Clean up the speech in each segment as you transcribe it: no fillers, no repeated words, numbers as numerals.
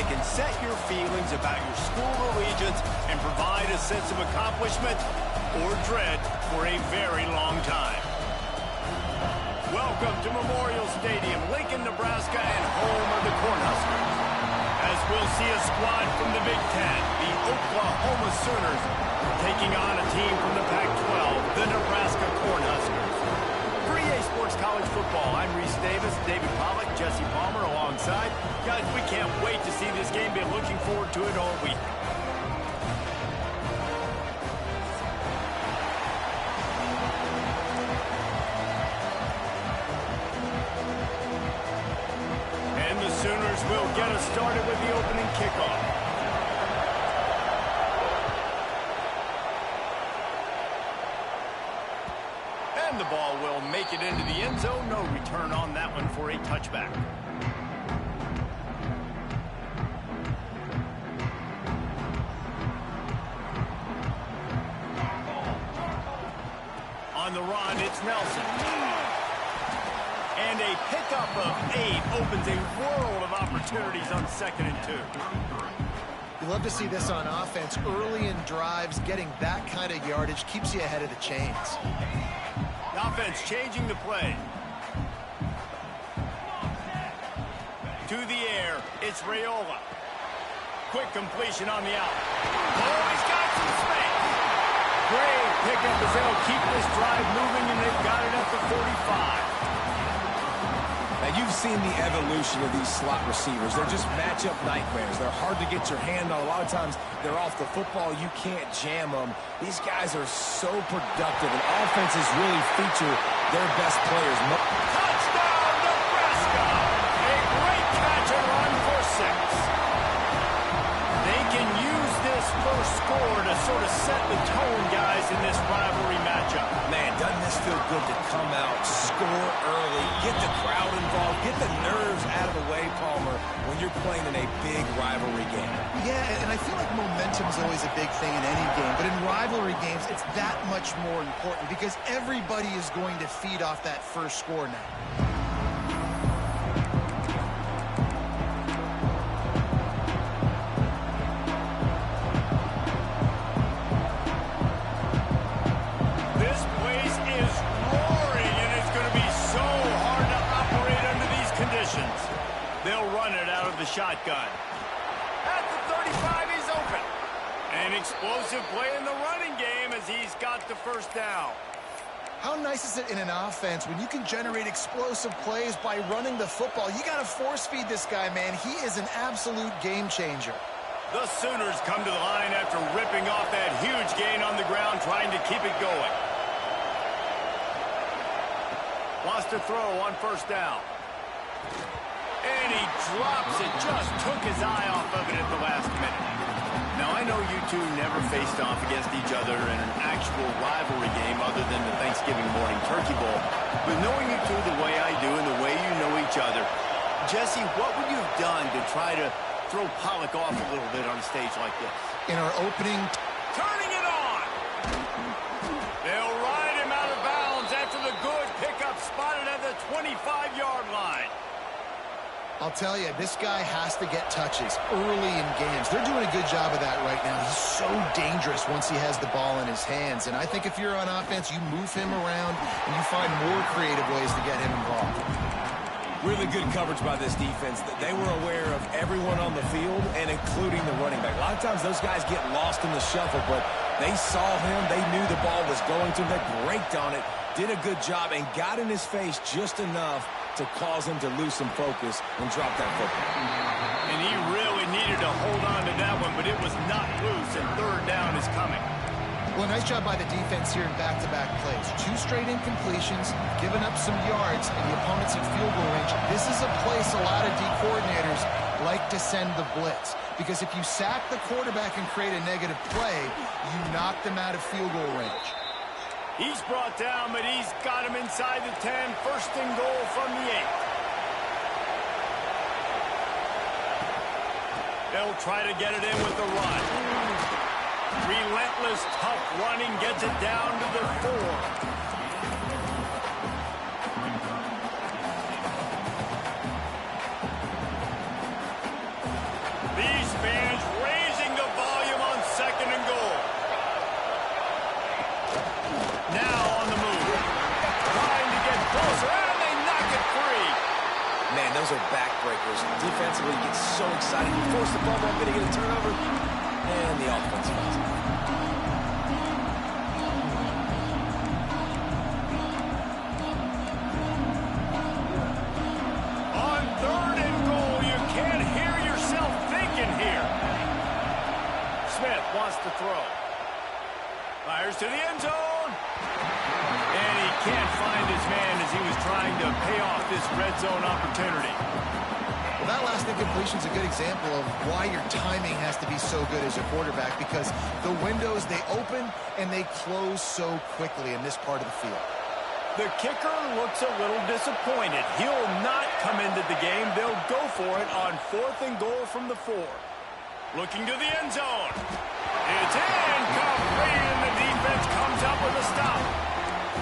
can set your feelings about your school allegiance and provide a sense of accomplishment or dread for a very long time. Welcome to Memorial Stadium, Lincoln, Nebraska, and home of the Cornhuskers. As we'll see a squad from the Big Ten, the Oklahoma Sooners, taking on a team from the Pac-12, the Nebraska Cornhuskers. For EA Sports College Football, I'm Reese Davis, David Pollack, Jesse Palmer alongside. Guys, we can't wait to see this game. Been looking forward to it all week. And the Sooners will get us started with the opening kickoff. And the ball will make it into the end zone. No return on that one for a touchback. On the run, it's Nelson. And a pickup of 8 opens a world of opportunities on 2nd and 2. You love to see this on offense. Early in drives, getting that kind of yardage keeps you ahead of the chains. The offense changing the play. To the air, it's Raiola. Quick completion on the out. Oh, he's got some space. Great pickup as they'll keep this drive moving, and they've got it at the 45. Now, you've seen the evolution of these slot receivers. They're just matchup nightmares. They're hard to get your hand on. A lot of times, they're off the football. You can't jam them. These guys are so productive, and offenses really feature their best players. Touchdown, Nebraska! A great catch and run for 6. They can use this first score to sort of set the tone, guys, in this rivalry matchup. Man, doesn't this feel good to come out, score early, get the crowd involved, get the nerves out of the way, Palmer, when you're playing in a big rivalry game. Yeah, and I feel like momentum is always a big thing in any game, but in rivalry games, it's that much more important because everybody is going to feed off that first score now. They'll run it out of the shotgun. At the 35, he's open. An explosive play in the running game as he's got the first down. How nice is it in an offense when you can generate explosive plays by running the football? You got to force feed this guy, man. He is an absolute game changer. The Sooners come to the line after ripping off that huge gain on the ground, trying to keep it going. Wants to throw on first down. And he drops it, just took his eye off of it at the last minute. Now, I know you two never faced off against each other in an actual rivalry game other than the Thanksgiving morning Turkey Bowl. But knowing you two the way I do and the way you know each other, Jesse, what would you have done to try to throw Pollack off a little bit on a stage like this? In our opening... Turning it on! They'll ride him out of bounds after the good pickup spotted at the 25-yard line. I'll tell you, this guy has to get touches early in games. They're doing a good job of that right now. He's so dangerous once he has the ball in his hands. And I think if you're on offense, you move him around and you find more creative ways to get him involved. Really good coverage by this defense. They were aware of everyone on the field and including the running back. A lot of times those guys get lost in the shuffle, but they saw him. They knew the ball was going to him. They braked on it, did a good job, and got in his face just enough to cause him to lose some focus and drop that football. And he really needed to hold on to that one, but it was not loose, and third down is coming. Well, nice job by the defense here in back-to-back plays. 2 straight incompletions, giving up some yards, and the opponent's in field goal range. This is a place a lot of D coordinators like to send the blitz, because if you sack the quarterback and create a negative play, you knock them out of field goal range. He's brought down, but he's got him inside the 10. First and goal from the 8. They'll try to get it in with the run. Relentless, tough running gets it down to the 4. The those are backbreakers. Defensively, you get so excited. You force the ball, going to get a turnover, and the offense falls out. On 3rd and goal, you can't hear yourself thinking here. Smith wants to throw. Fires to the end zone. And he can't find his man as he was trying to pay off this red zone opportunity. Well, that last incompletion is a good example of why your timing has to be so good as a quarterback, because the windows, they open and they close so quickly in this part of the field. The kicker looks a little disappointed. He'll not come into the game. They'll go for it on 4th and goal from the 4. Looking to the end zone. It's incomplete, and the defense comes up with a stop.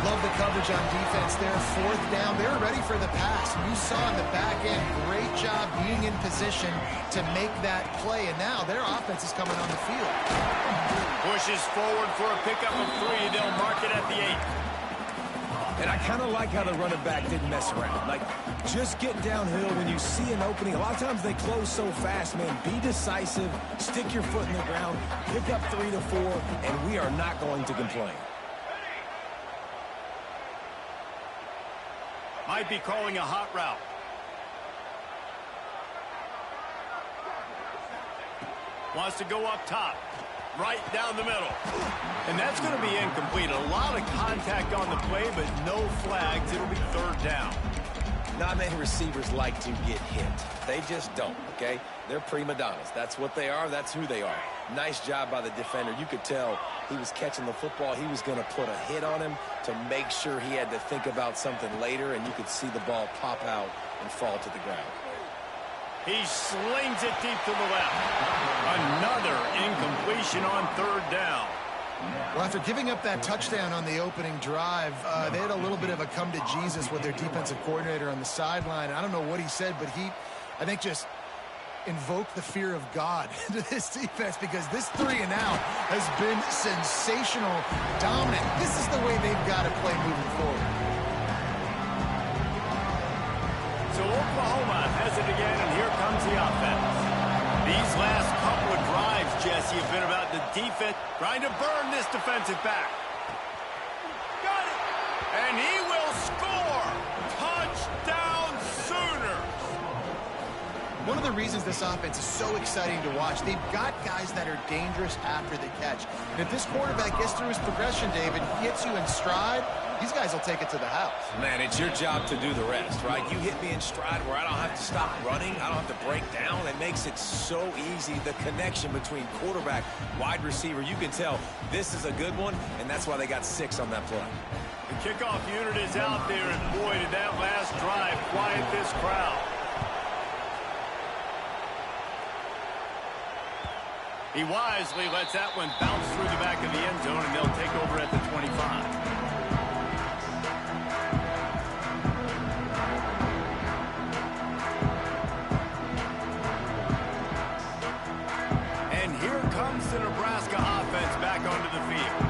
Love the coverage on defense there. 4th down. They were ready for the pass. You saw in the back end, great job being in position to make that play. And now their offense is coming on the field. Pushes forward for a pickup of 3. They'll mark it at the 8. And I kind of like how the running back didn't mess around. Like, just get downhill when you see an opening. A lot of times they close so fast, man. Be decisive, stick your foot in the ground, pick up 3 to 4, and we are not going to complain. Might be calling a hot route. Wants to go up top. Right down the middle. And that's going to be incomplete. A lot of contact on the play, but no flags. It'll be 3rd down. Not many receivers like to get hit. They just don't, okay? They're prima donnas. That's what they are. That's who they are. Nice job by the defender. You could tell he was catching the football. He was going to put a hit on him to make sure he had to think about something later, and you could see the ball pop out and fall to the ground. He slings it deep to the left. Another incompletion on 3rd down. Well, after giving up that touchdown on the opening drive, they had a little bit of a come to Jesus with their defensive coordinator on the sideline. I don't know what he said, but he, I think, just invoked the fear of God into this defense, because this 3 and out has been sensational, dominant. This is the way they've got to play moving forward. So Oklahoma has it again, and here comes the offense. These last couple of drives, Jesse, have been about the defense trying to burn this defensive back. Got it! And he will score! Touchdown Sooners! One of the reasons this offense is so exciting to watch, they've got guys that are dangerous after the catch. And if this quarterback gets through his progression, David, hits you in stride, these guys will take it to the house. Man, it's your job to do the rest, right? You hit me in stride where I don't have to stop running. I don't have to break down. It makes it so easy. The connection between quarterback, wide receiver, you can tell this is a good one, and that's why they got 6 on that play. The kickoff unit is out there, and boy, did that last drive quiet this crowd. He wisely lets that one bounce through the back of the end zone, and they'll take over at the 25. The Nebraska offense back onto the field.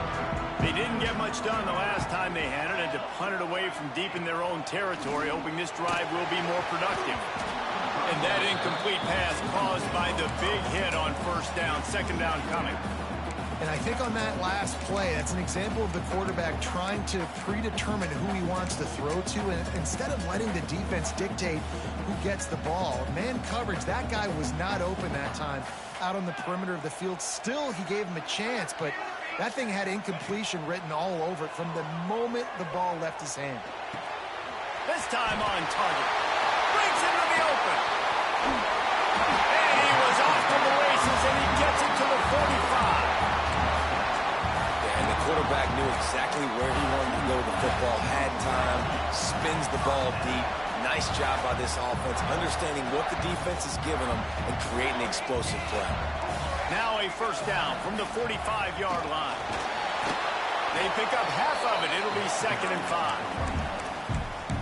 They didn't get much done the last time they had it, and to punt it away from deep in their own territory, hoping this drive will be more productive. And that incomplete pass caused by the big hit on 1st down, 2nd down coming. And I think on that last play, that's an example of the quarterback trying to predetermine who he wants to throw to, and instead of letting the defense dictate who gets the ball. Man coverage, that guy was not open that time out on the perimeter of the field. Still, he gave him a chance, but that thing had incompletion written all over it from the moment the ball left his hand. This time on target. Brings him to the open. And he was off to the races, and he gets it to the 45. And the quarterback knew exactly where he wanted to go. The football had time, spins the ball deep. Nice job by this offense, understanding what the defense is giving them and creating the explosive play. Now a 1st down from the 45-yard line. They pick up half of it. It'll be 2nd and 5.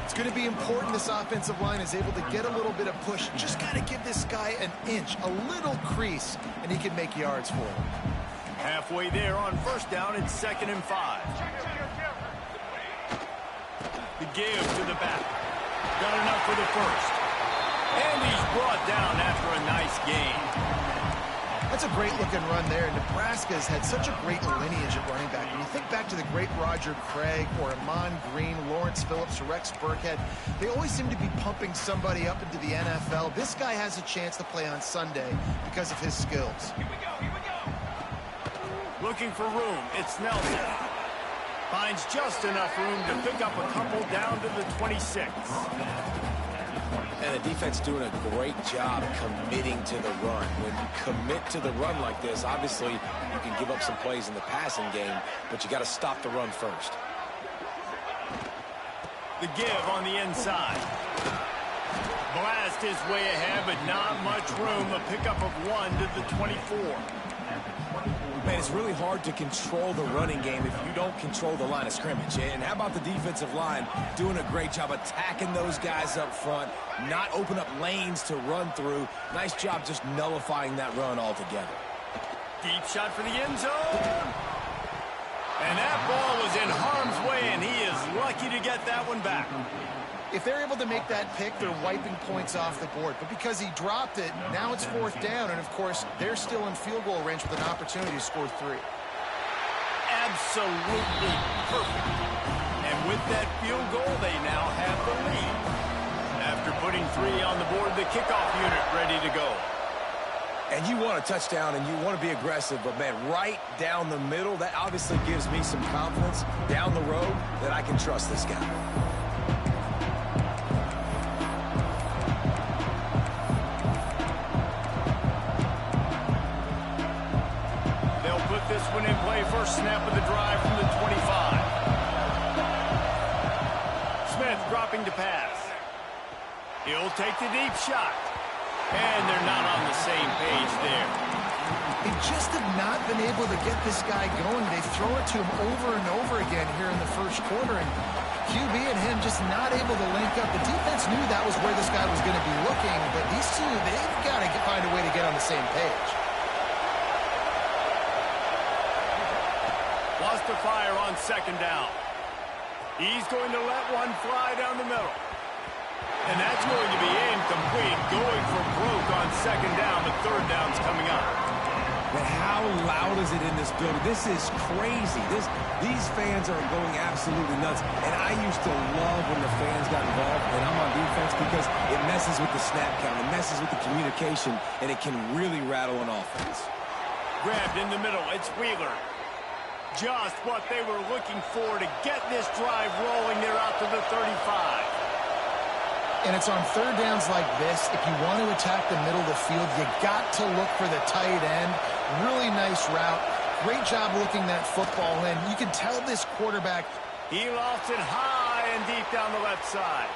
It's going to be important this offensive line is able to get a little bit of push. Just got to give this guy an inch, a little crease, and he can make yards for him. Halfway there on 1st down, it's 2nd and 5. The give to the back. Got enough for the 1st. And he's brought down after a nice gain. That's a great-looking run there. Nebraska has had such a great lineage at running back. When you think back to the great Roger Craig or Amon Green, Lawrence Phillips, or Rex Burkhead, they always seem to be pumping somebody up into the NFL. This guy has a chance to play on Sunday because of his skills. Here we go. Looking for room. It's Nelson. Finds just enough room to pick up a couple down to the 26. And the defense doing a great job committing to the run. When you commit to the run like this, obviously you can give up some plays in the passing game, but you got to stop the run first. The give on the inside. Blast his way ahead, but not much room. A pickup of 1 to the 24. Man, it's really hard to control the running game if you don't control the line of scrimmage. And how about the defensive line doing a great job attacking those guys up front, not open up lanes to run through. Nice job just nullifying that run altogether. Deep shot for the end zone. And that ball was in harm's way, and he is lucky to get that one back. If they're able to make that pick, they're wiping points off the board. But because he dropped it, now it's 4th down. And, of course, they're still in field goal range with an opportunity to score 3. Absolutely perfect. And with that field goal, they now have the lead. After putting 3 on the board, the kickoff unit ready to go. And you want a touchdown and you want to be aggressive, but, man, right down the middle, that obviously gives me some confidence down the road that I can trust this guy. This one in play, first snap of the drive from the 25. Smith dropping to pass. He'll take the deep shot. And they're not on the same page there. They just have not been able to get this guy going. They throw it to him over and over again here in the first quarter. And QB and him just not able to link up. The defense knew that was where this guy was going to be looking. But these two, they've got to find a way to get on the same page. To fire on 2nd down. He's going to let one fly down the middle. And that's going to be incomplete. Going for broke on 2nd down, but 3rd down's coming up. But how loud is it in this building? This is crazy. These fans are going absolutely nuts. And I used to love when the fans got involved when I'm on defense because it messes with the snap count. It messes with the communication, and it can really rattle an offense. Grabbed in the middle. It's Wheeler. Just what they were looking for to get this drive rolling. They're out to the 35. And it's on 3rd downs like this. If you want to attack the middle of the field, you got to look for the tight end. Really nice route. Great job looking that football in. You can tell this quarterback. He lofts it high and deep down the left side.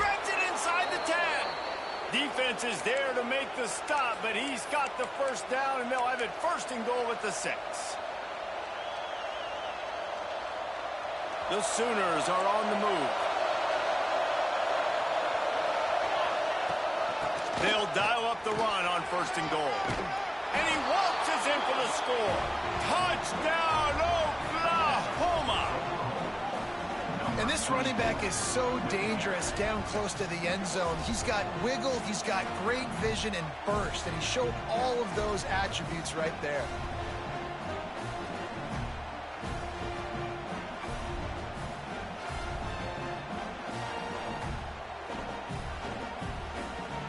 Grabs it inside the 10. Defense is there to make the stop, but he's got the first down, and they'll have it 1st and goal at the 6. The Sooners are on the move. They'll dial up the run on 1st and goal. And he waltzes in for the score. Touchdown, Oklahoma! And this running back is so dangerous down close to the end zone. He's got wiggle, he's got great vision and burst, and he showed all of those attributes right there.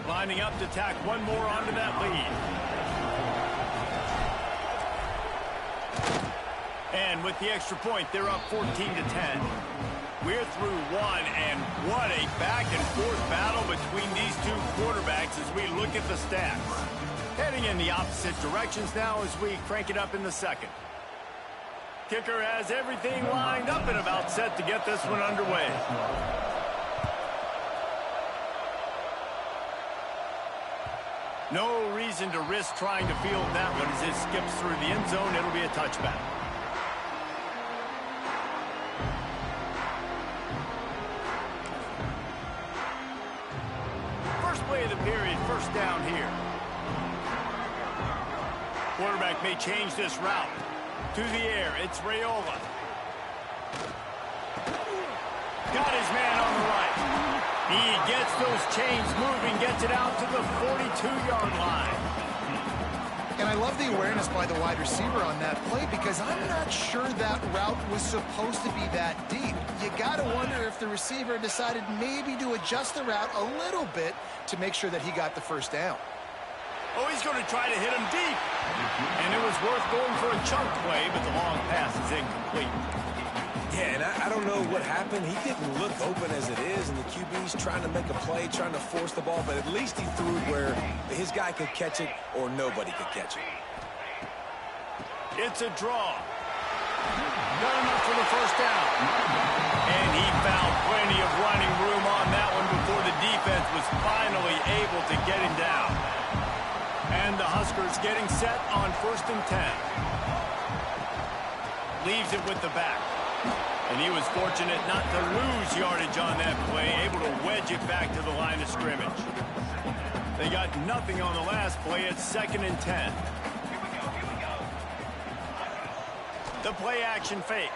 Lining up to tack one more onto that lead. And with the extra point, they're up 14 to 10. We're through 1, and what a back-and-forth battle between these two quarterbacks as we look at the stats. Heading in the opposite directions now as we crank it up in the 2nd. Kicker has everything lined up and about set to get this one underway. No reason to risk trying to field that one as it skips through the end zone. It'll be a touchback. First play of the period, 1st down here. Quarterback may change this route. To the air, it's Raiola. Got his man on the right. He gets those chains moving, gets it out to the 42-yard line. And I love the awareness by the wide receiver on that play because I'm not sure that route was supposed to be that deep. You got to wonder if the receiver decided maybe to adjust the route a little bit to make sure that he got the first down. Oh, he's going to try to hit him deep. And it was worth going for a chunk play, but the long pass is incomplete. Yeah, and I don't know what happened. He didn't look open as it is, and the QB's trying to make a play, trying to force the ball, but at least he threw it where his guy could catch it or nobody could catch it. It's a draw. Not enough for the first down. And he found plenty of running room on that one before the defense was finally able to get him down. And the Huskers getting set on 1st and 10. Leaves it with the back. And he was fortunate not to lose yardage on that play, able to wedge it back to the line of scrimmage. They got nothing on the last play. It's 2nd and 10. The play action fake.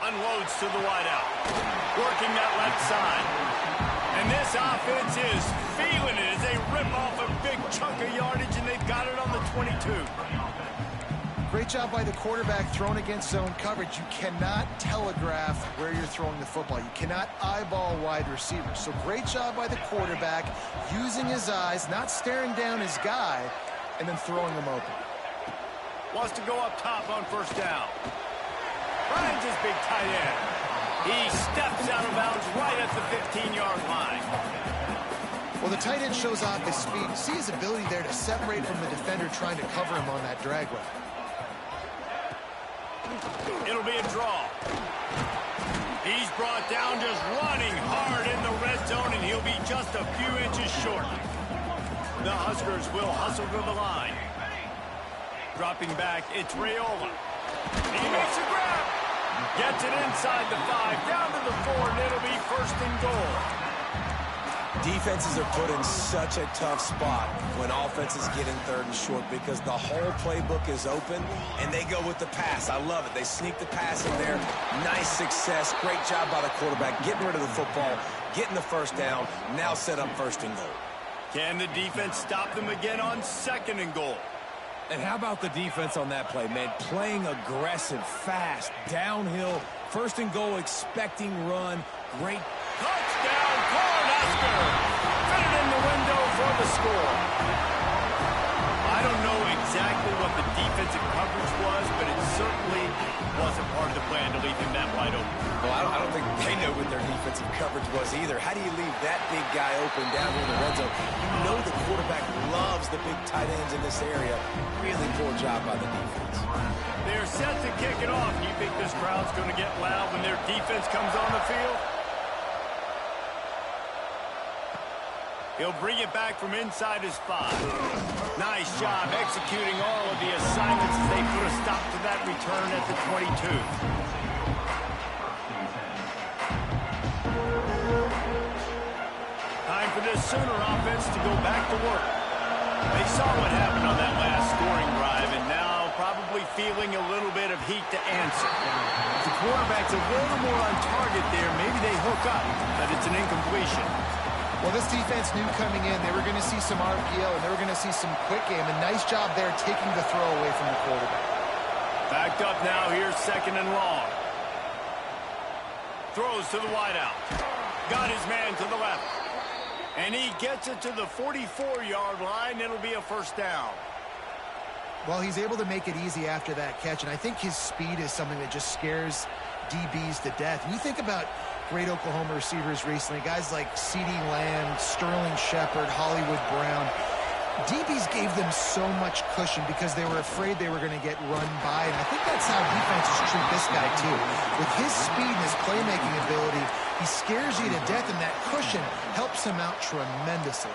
Unloads to the wideout. Working that left side. And this offense is feeling it as they rip off a big chunk of yardage, and they've got it on the 22. Great job by the quarterback thrown against zone coverage. You cannot telegraph where you're throwing the football. You cannot eyeball wide receivers. So great job by the quarterback using his eyes, not staring down his guy, and then throwing him open. Wants to go up top on 1st down. Finds his big tight end. He steps out of bounds right at the 15-yard line. Well, the tight end shows off his speed. See his ability there to separate from the defender trying to cover him on that drag route. It'll be a draw. He's brought down just running hard in the red zone, and he'll be just a few inches short. The Huskers will hustle to the line. Dropping back, it's Raiola. He makes a grab. Gets it inside the 5, down to the 4, and it'll be 1st and goal. Defenses are put in such a tough spot when offenses get in 3rd and short because the whole playbook is open, and they go with the pass. I love it. They sneak the pass in there. Nice success. Great job by the quarterback getting rid of the football, getting the first down, now set up 1st and goal. Can the defense stop them again on 2nd and goal? And how about the defense on that play, man? Playing aggressive, fast, downhill, 1st and goal, expecting run. Great. Touchdown, Cornhusker! Fit it in the window for the score. I don't know exactly what the defensive coverage was, but it certainly wasn't part of the plan to leave him that wide open. Well, I don't think they know what their defensive coverage was either. How do you leave that big guy open down here in the red zone? You know the quarterback loves the big tight ends in this area. Really poor job by the defense. They're set to kick it off. You think this crowd's going to get loud when their defense comes on the field? He'll bring it back from inside his 5. Nice job executing all of the assignments as they put a stop to that return at the 22. Time for this Sooner offense to go back to work. They saw what happened on that last scoring drive, and now probably feeling a little bit of heat to answer. If the quarterback's a little more on target there, maybe they hook up, but it's an incompletion. Well, this defense knew coming in they were going to see some RPO and they were going to see some quick game. And nice job there taking the throw away from the quarterback. Backed up now, here's 2nd and long. Throws to the wideout. Got his man to the left. And he gets it to the 44-yard line. It'll be a 1st down. Well, he's able to make it easy after that catch. And I think his speed is something that just scares DBs to death. When you think about great Oklahoma receivers recently, guys like C.D. Lamb, Sterling Shepard, Hollywood Brown, DBs gave them so much cushion because they were afraid they were going to get run by, and I think that's how defenses treat this guy too. With his speed and his playmaking ability, he scares you to death, and that cushion helps him out tremendously.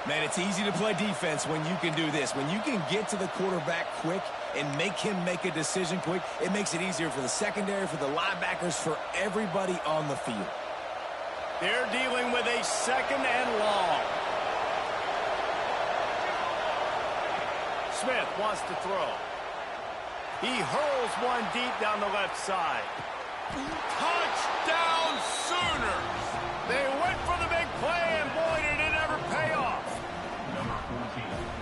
Man, it's easy to play defense when you can do this. When you can get to the quarterback quick and make him make a decision quick, it makes it easier for the secondary, for the linebackers, for everybody on the field. They're dealing with a 2nd and long. Smith wants to throw. He hurls one deep down the left side. Touchdown Sooners! They went for the big play, and boy, did it ever pay off.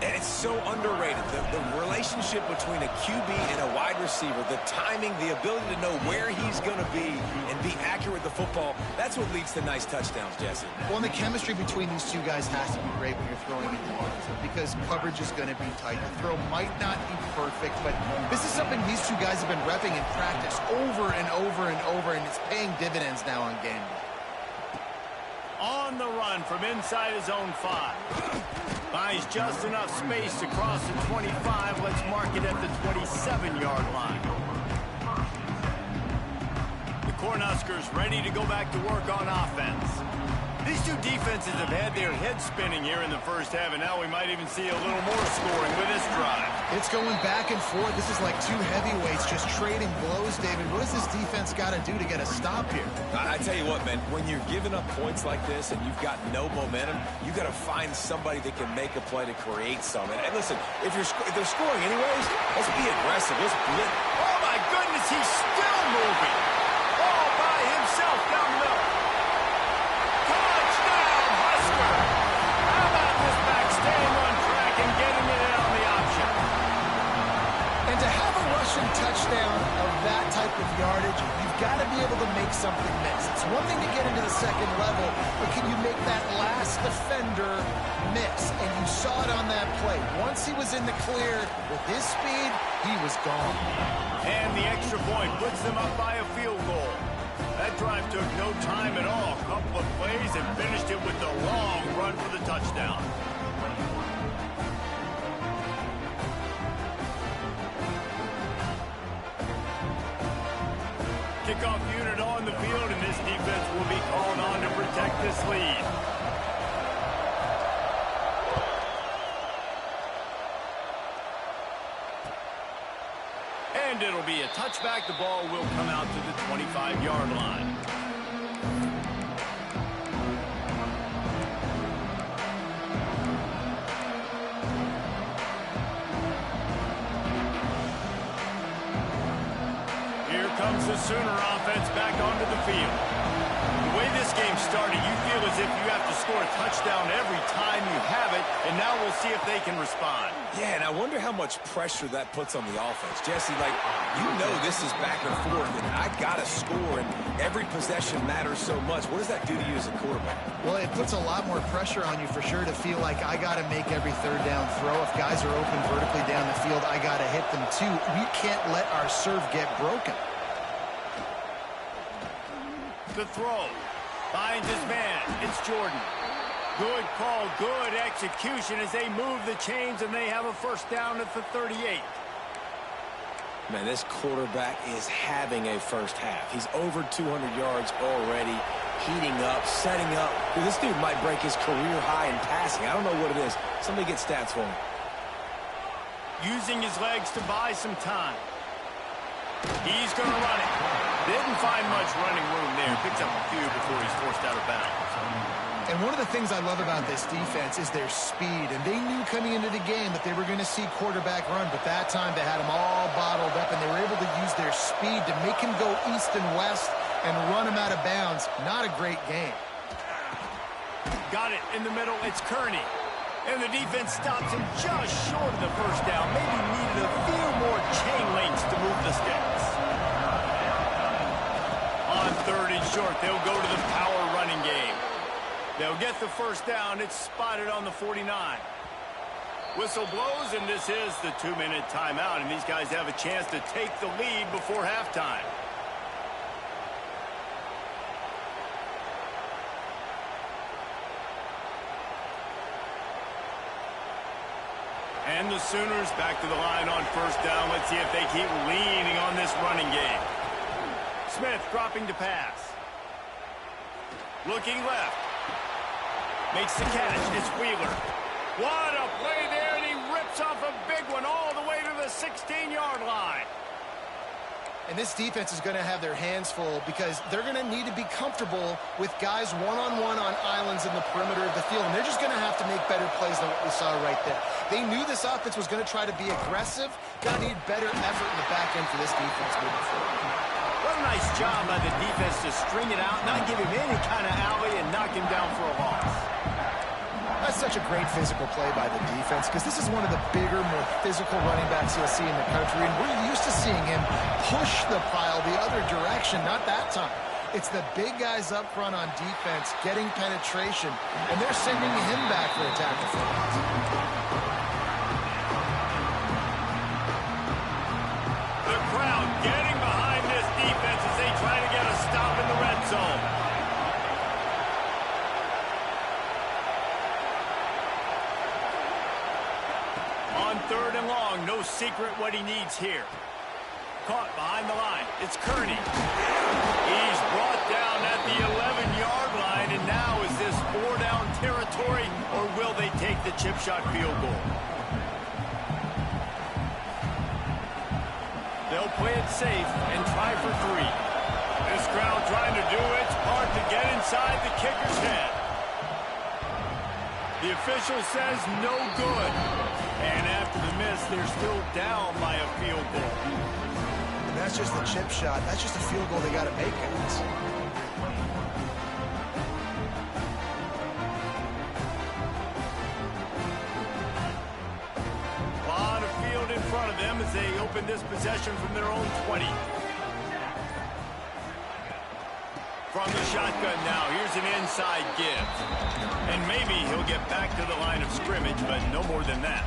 And it's so underrated. The relationship between a QB and a wide receiver, the timing, the ability to know where he's going to be and be accurate with the football, that's what leads to nice touchdowns, Jesse. Well, and the chemistry between these two guys has to be great when you're throwing into yards because coverage is going to be tight. The throw might not be perfect, but this is something these two guys have been repping in practice over and over and over, and it's paying dividends now on game day. On the run from inside his own 5. Buys just enough space to cross the 25. Let's mark it at the 27-yard line. The Cornhuskers ready to go back to work on offense. These two defenses have had their heads spinning here in the first half, and now we might even see a little more scoring with this drive. It's going back and forth. This is like two heavyweights just trading blows, David. What does this defense got to do to get a stop here? I tell you what, man, when you're giving up points like this and you've got no momentum, you got to find somebody that can make a play to create some. And listen, if they're scoring anyways, let's be aggressive. Let's blitz. Oh, my goodness, he's still moving. All by himself down the middle. Touchdown, Husker. How about this back staying on track and getting it in on the option? And to have a rushing touchdown of that type of yardage, you've got to be able to make something miss. It's one thing to get into the second level, but can you make that last defender miss? And you saw it on that play. Once he was in the clear with his speed, he was gone. And the extra point puts them up by a field goal. That drive took no time at all. A couple of plays and finished it with the long run for the touchdown. Kickoff unit on the field, and this defense will be called on to protect this lead. And it'll be a touchback. The ball will come out to the 25-yard line. Here comes the Sooner offense back onto the field. The way this game started, you feel as if you have to score a touchdown every time you have it, and now we'll see if they can respond. Yeah, and I wonder how much pressure that puts on the offense. Jesse, like, you know this is back and forth, and I got to score, and every possession matters so much. What does that do to you as a quarterback? Well, it puts a lot more pressure on you for sure to feel like I got to make every third down throw. If guys are open vertically down the field, I got to hit them too. We can't let our serve get broken. The throw. Finds his man. It's Jordan. Good call, good execution as they move the chains, and they have a first down at the 38. Man, this quarterback is having a first half. He's over 200 yards already, heating up, setting up. Dude, this dude might break his career high in passing. I don't know what it is. Somebody get stats for him. Using his legs to buy some time. He's going to run it. Didn't find much running room there. Picks up a few before he's forced out of bounds. And one of the things I love about this defense is their speed. And they knew coming into the game that they were going to see quarterback run. But that time they had him all bottled up, and they were able to use their speed to make him go east and west and run him out of bounds. Not a great game. Got it in the middle. It's Kearney. And the defense stops him just short of the first down. Maybe needed a few more chain links to move the sticks. On third and short, they'll go to the power running game. They'll get the first down. It's spotted on the 49. Whistle blows, and this is the 2-minute timeout. And these guys have a chance to take the lead before halftime. And the Sooners back to the line on first down. Let's see if they keep leaning on this running game. Smith dropping to pass. Looking left. Makes the catch. It's Wheeler. What a play there, and he rips off a big one all the way to the 16-yard line. And this defense is going to have their hands full because they're going to need to be comfortable with guys one-on-one on islands in the perimeter of the field. And they're just going to have to make better plays than what we saw right there. They knew this offense was going to try to be aggressive. Going to need better effort in the back end for this defense moving forward. What a nice job by the defense to string it out, not give him any kind of alley, and knock him down for a loss. That's such a great physical play by the defense because this is one of the bigger, more physical running backs you'll see in the country, and we're used to seeing him push the pile the other direction, not that time. It's the big guys up front on defense getting penetration, and they're sending him back for a tackle for loss. The crowd getting behind this defense as they try to get a stop in the red zone. On 3rd and long, no secret what he needs here. Caught behind the line. It's Kearney. He's brought down at the 11-yard line, and now is this 4-down territory, or will they take the chip shot field goal? They'll play it safe and try for 3. This crowd trying to do its part to get inside the kicker's head. The official says no good. And after the miss, they're still down by a field goal. And that's just the chip shot. That's just a field goal they got to make, guys. A lot of field in front of them as they open this possession from their own 20. From the shotgun now, here's an inside give. And maybe he'll get back to the line of scrimmage, but no more than that.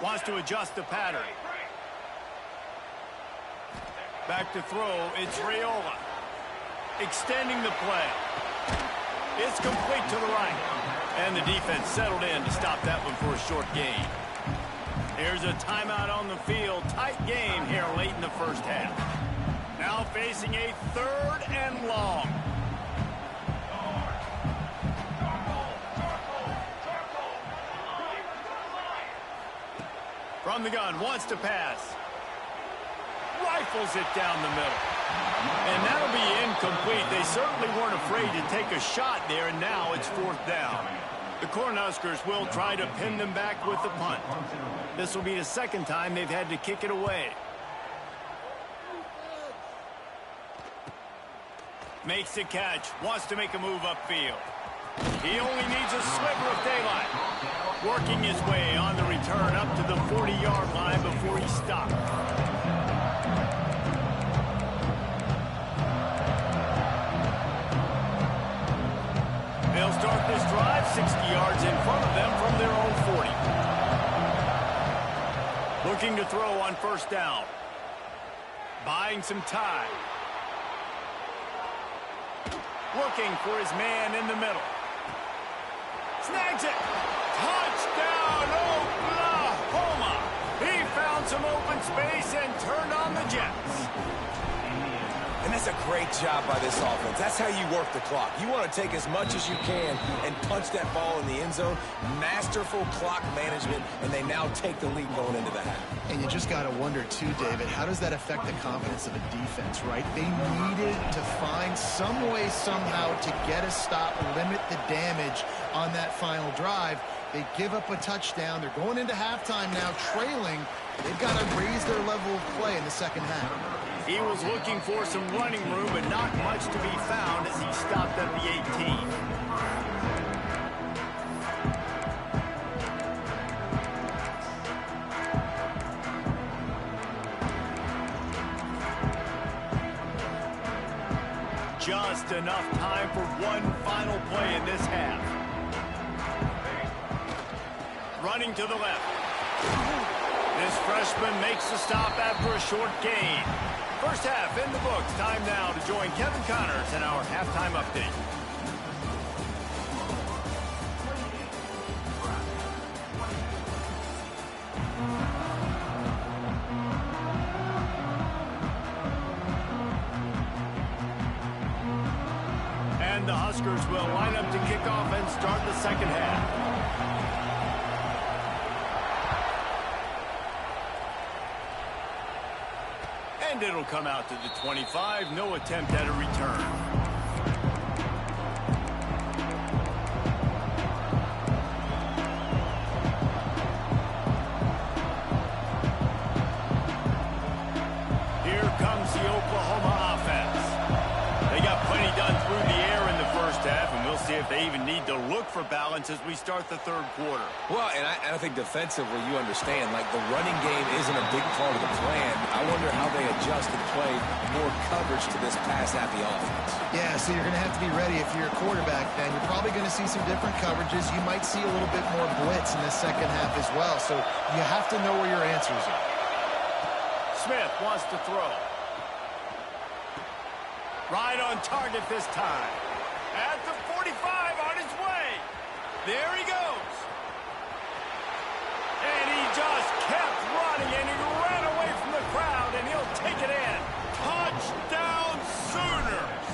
Wants to adjust the pattern. Back to throw, it's Raiola. Extending the play. It's complete to the right. And the defense settled in to stop that one for a short gain. Here's a timeout on the field. Tight game here late in the first half. Now facing a 3rd and long. From the gun, wants to pass. Rifles it down the middle. And that'll be incomplete. They certainly weren't afraid to take a shot there, and now it's 4th down. The Cornhuskers will try to pin them back with the punt. This will be the 2nd time they've had to kick it away. Makes the catch. Wants to make a move upfield. He only needs a sliver of daylight. Working his way on the return up to the 40-yard line before he stopped. They'll start this drive 60 yards in front of them from their own 40. Looking to throw on 1st down. Buying some time. Looking for his man in the middle. Snags it. Touchdown, Oklahoma. He found some open space and turned on the Jets. And that's a great job by this offense. That's how you work the clock. You want to take as much as you can and punch that ball in the end zone. Masterful clock management, and they now take the lead going into the half. And you just got to wonder, too, David, how does that affect the confidence of a defense, right? They needed to find some way, somehow, to get a stop, limit the damage on that final drive. They give up a touchdown. They're going into halftime now, trailing. They've got to raise their level of play in the 2nd half. He was looking for some running room, but not much to be found as he stopped at the 18. Just enough time for one final play in this half. Running to the left. This freshman makes the stop after a short gain. First half in the books. Time now to join Kevin Connors in our halftime update. And the Huskers will line up to kick off and start the 2nd half. And it'll come out to the 25. No attempt at a return. if they even need to look for balance as we start the third quarter. Well, and I think defensively, you understand, like the running game isn't a big part of the plan. I wonder how they adjust and play more coverage to this pass-happy offense. Yeah, so you're going to have to be ready if you're a quarterback then. You're probably going to see some different coverages. You might see a little bit more blitz in the second half as well. So you have to know where your answers are. Smith wants to throw. Right on target this time. At the 45 on his way. There he goes. And he just kept running, and he ran away from the crowd, and he'll take it in. Touchdown Sooners.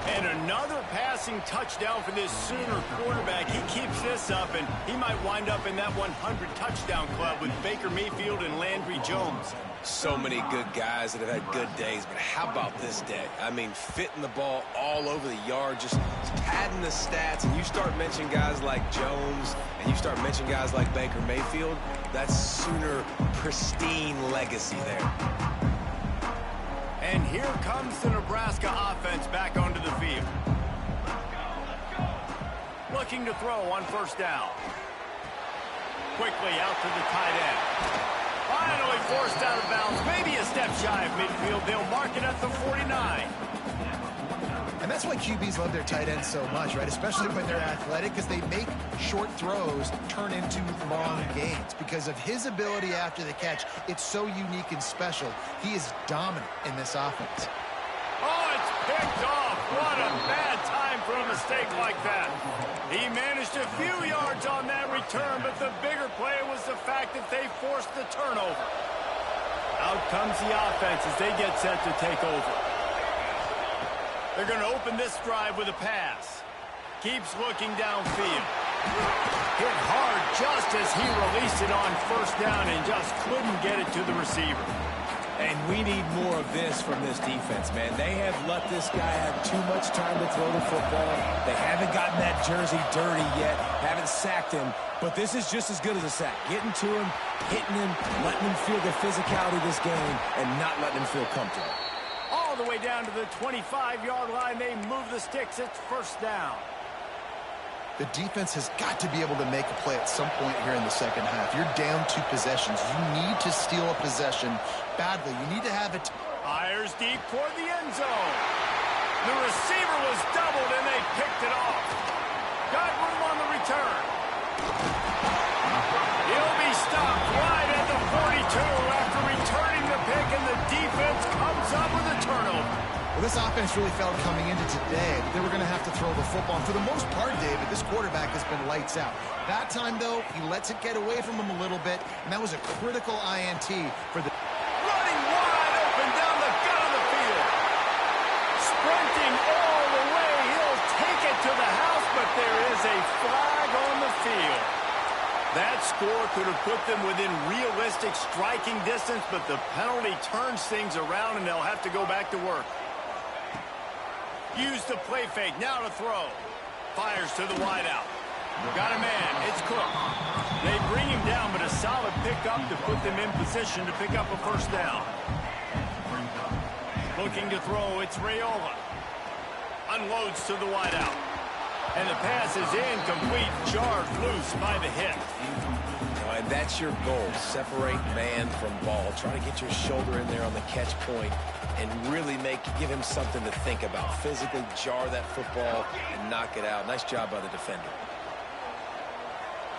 And another passing touchdown for this Sooner quarterback. He keeps this up, and he might wind up in that 100 touchdown club with Baker Mayfield and Landry Jones. So many good guys that have had good days, but how about this day? I mean, fitting the ball all over the yard, just padding the stats, and you start mentioning guys like Jones, and you start mentioning guys like Baker Mayfield, that's Sooner pristine legacy there. And here comes the Nebraska offense back onto the field. Looking to throw on first down. Quickly out to the tight end. Finally forced out of bounds. Maybe a step shy of midfield. They'll mark it at the 49. And that's why QBs love their tight ends so much, right? Especially when they're athletic, because they make short throws turn into long gains. Because of his ability after the catch, it's so unique and special. He is dominant in this offense. Oh, it's picked off. What a bad time for a mistake like that. He managed a few yards on that return, but the bigger play was the fact that they forced the turnover. Out comes the offense as they get set to take over. They're going to open this drive with a pass. Keeps looking downfield. Hit hard just as he released it on first down and just couldn't get it to the receiver. And we need more of this from this defense, man. They have let this guy have too much time to throw the football. They haven't gotten that jersey dirty yet, haven't sacked him, but this is just as good as a sack. Getting to him, hitting him, letting him feel the physicality of this game, and not letting him feel comfortable. All the way down to the 25-yard line, they move the sticks. It's first down. The defense has got to be able to make a play at some point here in the second half. You're down 2 possessions. You need to steal a possession badly. You need to have it. Fires deep toward the end zone. The receiver was doubled, and they picked it off. Got room on the return. He'll be stopped right at the 42 after returning the pick, and the defense comes up with a turnover. Well, this offense really felt coming into today that they were going to have to throw the football. And for the most part, David, this quarterback has been lights out. That time, though, he lets it get away from him a little bit, and that was a critical INT for the... Running wide open down the gut of the field. Sprinting all the way. He'll take it to the house, but there is a flag on the field. That score could have put them within realistic striking distance, but the penalty turns things around, and they'll have to go back to work. Use the play fake, now to throw. Fires to the wideout. Got a man, it's Cook. They bring him down, but a solid pickup to put them in position to pick up a first down. Looking to throw, it's Raiola. Unloads to the wideout. And the pass is incomplete, jarred loose by the hit. And that's your goal, separate man from ball. Try to get your shoulder in there on the catch point and really give him something to think about. Physically jar that football and knock it out. Nice job by the defender.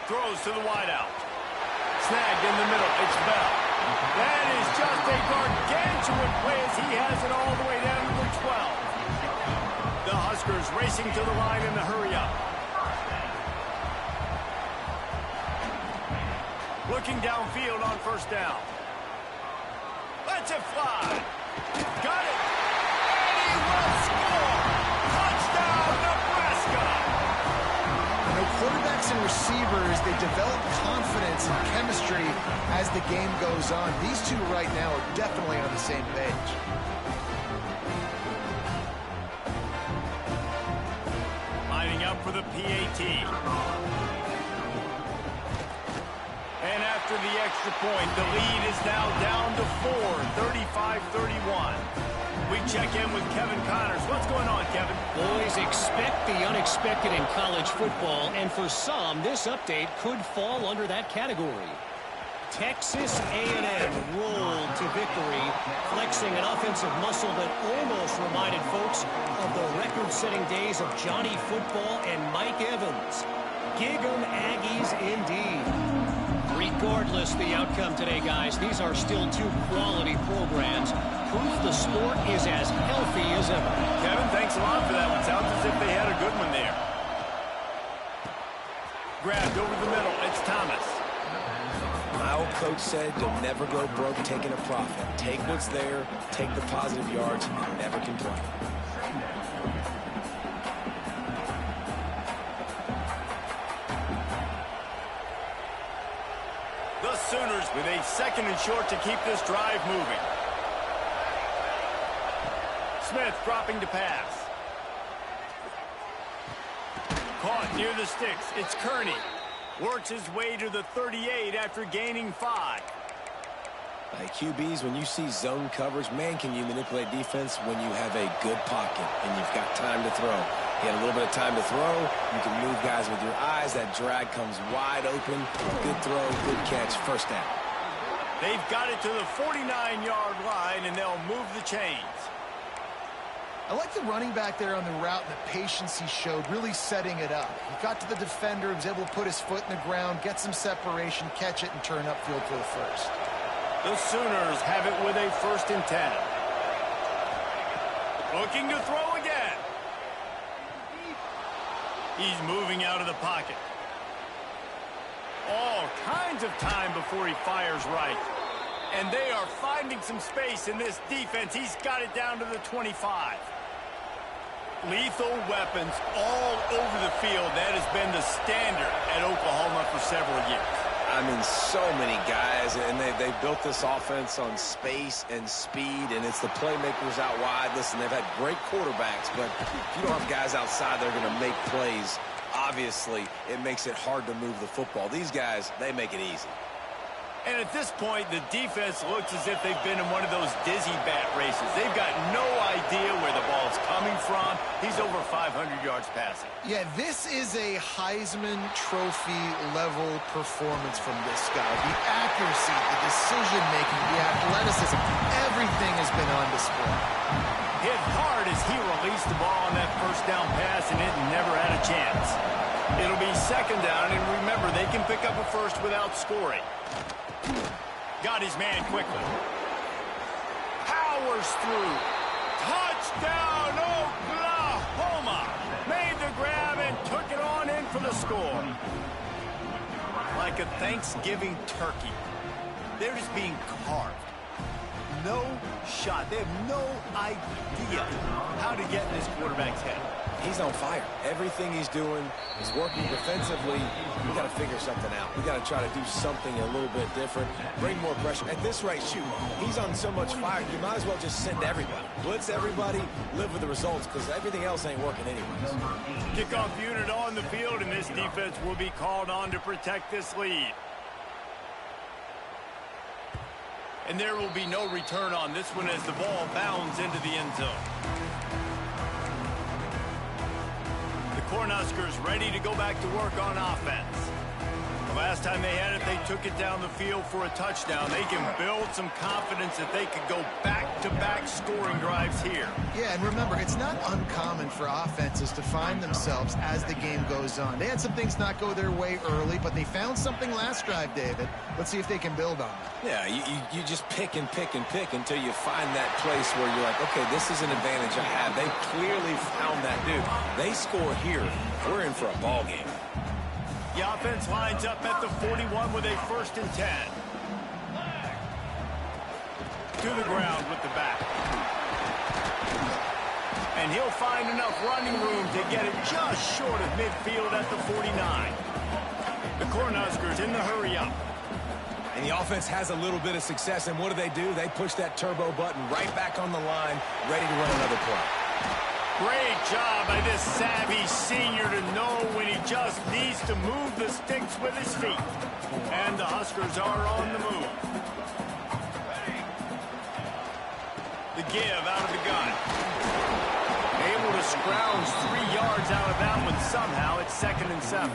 Throws to the wideout. Snagged in the middle. It's Bell. That is just a gargantuan play as he has it all the way down to the 12. The Huskers racing to the line in the hurry-up. Looking downfield on first down. Lets it fly. Got it. And he will score. Touchdown, Nebraska. You know, quarterbacks and receivers, they develop confidence and chemistry as the game goes on. These two right now are definitely on the same page. Lining up for the PAT. And after the extra point, the lead is now down to 4, 35-31. We check in with Kevin Connors. What's going on, Kevin? Boys, expect the unexpected in college football, and for some, this update could fall under that category. Texas A&M rolled to victory, flexing an offensive muscle that almost reminded folks of the record-setting days of Johnny Football and Mike Evans. Gig 'em Aggies indeed. Regardless the outcome today, guys, these are still two quality programs. Proof the sport is as healthy as ever. Kevin, thanks a lot for that one. Sounds as if they had a good one there. Grabbed over the middle. It's Thomas. My old coach said you'll never go broke taking a profit. Take what's there, take the positive yards, and never complain. The Sooners with a 2nd and short to keep this drive moving. Smith dropping to pass. Caught near the sticks. It's Kearney. Works his way to the 38 after gaining 5. Hey, QBs, when you see zone coverage, man, can you manipulate defense when you have a good pocket and you've got time to throw. You had a little bit of time to throw. You can move guys with your eyes. That drag comes wide open. Good throw, good catch, first down. They've got it to the 49-yard line, and they'll move the chains. I like the running back there on the route and the patience he showed, really setting it up. He got to the defender, was able to put his foot in the ground, get some separation, catch it, and turn upfield for the first. The Sooners have it with a 1st and 10. Looking to throw again. He's moving out of the pocket. All kinds of time before he fires right. And they are finding some space in this defense. He's got it down to the 25. Lethal weapons all over the field. That has been the standard at Oklahoma for several years. I mean, so many guys, and they built this offense on space and speed, and it's the playmakers out wide. Listen, they've had great quarterbacks, but if you don't have guys outside that are going to make plays, obviously it makes it hard to move the football. These guys, they make it easy. And at this point, the defense looks as if they've been in one of those dizzy bat races. They've got no idea where the ball's coming from. He's over 500 yards passing. Yeah, this is a Heisman Trophy level performance from this guy. The accuracy, the decision-making, the athleticism, everything has been on display. Hit hard as he released the ball on that 1st down pass, and it never had a chance. It'll be 2nd down, and remember, they can pick up a first without scoring. Got his man quickly. Powers through. Touchdown, Oklahoma! Made the grab and took it on in for the score. Like a Thanksgiving turkey. They're just being carved. No shot. They have no idea how to get in this quarterback's head. He's on fire. Everything he's doing is working defensively. We got to figure something out. We got to try to do something a little bit different, bring more pressure. At this rate, shoot, he's on so much fire, you might as well just send everybody. Blitz everybody, live with the results, because everything else ain't working anyways. Kickoff unit on the field, and this defense will be called on to protect this lead. And there will be no return on this one as the ball bounds into the end zone. The Cornhuskers ready to go back to work on offense. The last time they had it, they took it down the field for a touchdown. They can build some confidence that they could go back-to-back scoring drives here. Yeah, and remember, it's not uncommon for offenses to find themselves as the game goes on. They had some things not go their way early, but they found something last drive, David. Let's see if they can build on it. Yeah, you just pick and pick and pick until you find that place where you're like, okay, this is an advantage I have. They clearly found that dude. They score here. We're in for a ball game. The offense lines up at the 41 with a 1st and 10. To the ground with the back. And he'll find enough running room to get it just short of midfield at the 49. The Cornhuskers in the hurry up. And the offense has a little bit of success, and what do? They push that turbo button right back on the line, ready to run another play. Great job by this savvy senior to know when he just needs to move the sticks with his feet. And the Huskers are on the move. The give out of the gun. Able to scrounge 3 yards out of that one somehow. It's 2nd and 7.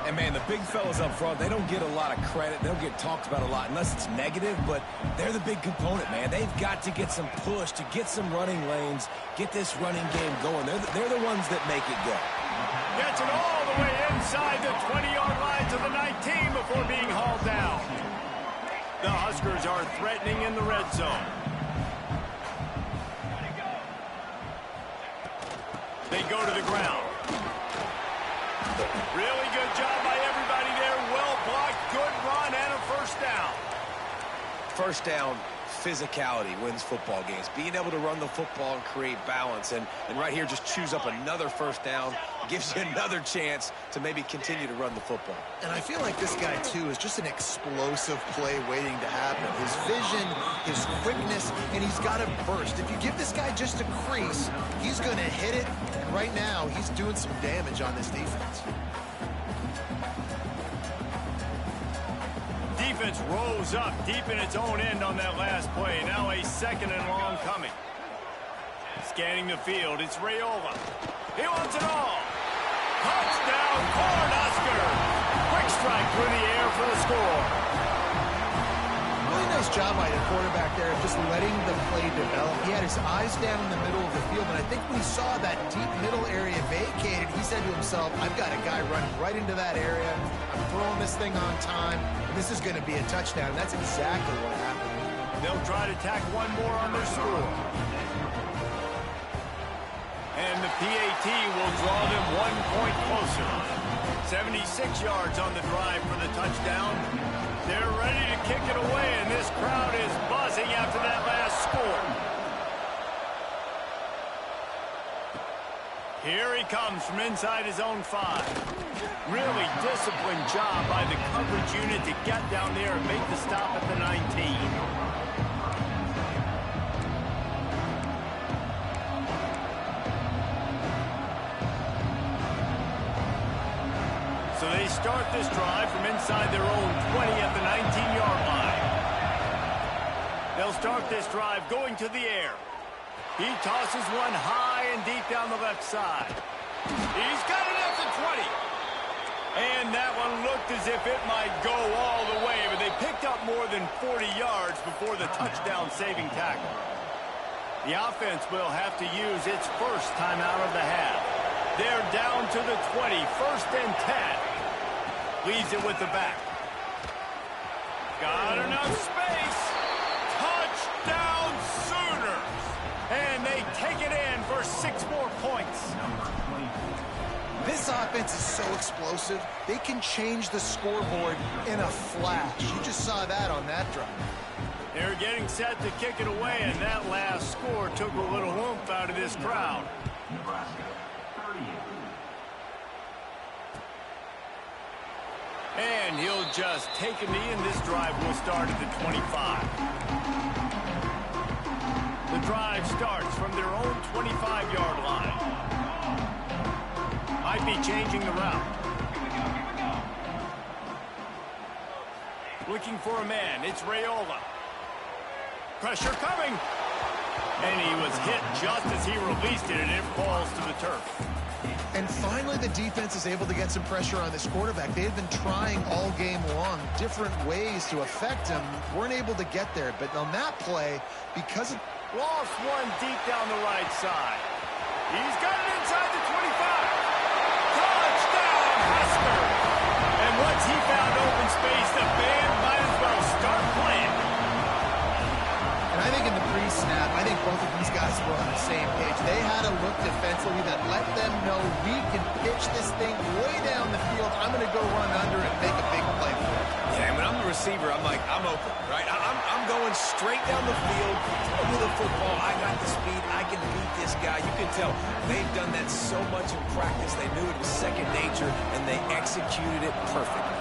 And, man, the big fellas up front, they don't get a lot of credit. They don't get talked about a lot unless it's negative, but they're the big component, man. They've got to get some push, to get some running lanes, get this running game going. They're the ones that make it go. Gets it all the way inside the 20-yard line to the 19 before being hauled down. The Huskers are threatening in the red zone. They go to the ground. Really good job by everybody there. Well blocked, good run, and a first down. First down, physicality wins football games. Being able to run the football and create balance. And right here, just choose up another first down. Gives you another chance to maybe continue to run the football. And I feel like this guy, too, is just an explosive play waiting to happen. His vision, his quickness, and he's got a burst. If you give this guy just a crease, he's going to hit it. And right now, he's doing some damage on this defense. Defense rose up deep in its own end on that last play. Now a 2nd and long coming. Scanning the field, it's Raiola. He wants it all. Touchdown, Cornhusker. Quick strike through the air for the score. Really nice job by the quarterback there of just letting the play develop. He had his eyes down in the middle of the field, and I think when he saw that deep middle area vacated, he said to himself, I've got a guy running right into that area. I'm throwing this thing on time, and this is going to be a touchdown. And that's exactly what happened. They'll try to tack one more on their score. And the PAT will draw them 1 point closer. 76 yards on the drive for the touchdown. They're ready to kick it away, and this crowd is buzzing after that last score. Here he comes from inside his own 5. Really disciplined job by the coverage unit to get down there and make the stop at the 19. So they start this drive from inside their own 20 at the 19-yard line. They'll start this drive going to the air. He tosses one high and deep down the left side. He's got it at the 20. And that one looked as if it might go all the way, but they picked up more than 40 yards before the touchdown-saving tackle. The offense will have to use its first timeout of the half. They're down to the 20, 1st and 10. Leaves it with the back. Got enough space. Touchdown Sooners. And they take it in for 6 more points. This offense is so explosive, they can change the scoreboard in a flash. You just saw that on that drive. They're getting set to kick it away, and that last score took a little oomph out of this crowd. And he'll just take a knee, and this drive will start at the 25. The drive starts from their own 25-yard line. Might be changing the route. Looking for a man. It's Raiola. Pressure coming. And he was hit just as he released it, and it falls to the turf. And finally, the defense is able to get some pressure on this quarterback. They had been trying all game long different ways to affect him. Weren't able to get there. But on that play, because of... Lost one deep down the right side. He's got it inside the 25. Touchdown, Husker! And once he found open space, the band might as well start playing. And I think in the pre-snap, I think both of these guys were on the same page. They had a look defensively that let them know we can pitch this thing way down the field. I'm going to go run under and make a big play for it. Yeah, and when I'm the receiver, I'm like, I'm open, right? I'm going straight down the field with the football. I got the speed. I can beat this guy. You can tell they've done that so much in practice. They knew it was second nature, and they executed it perfectly.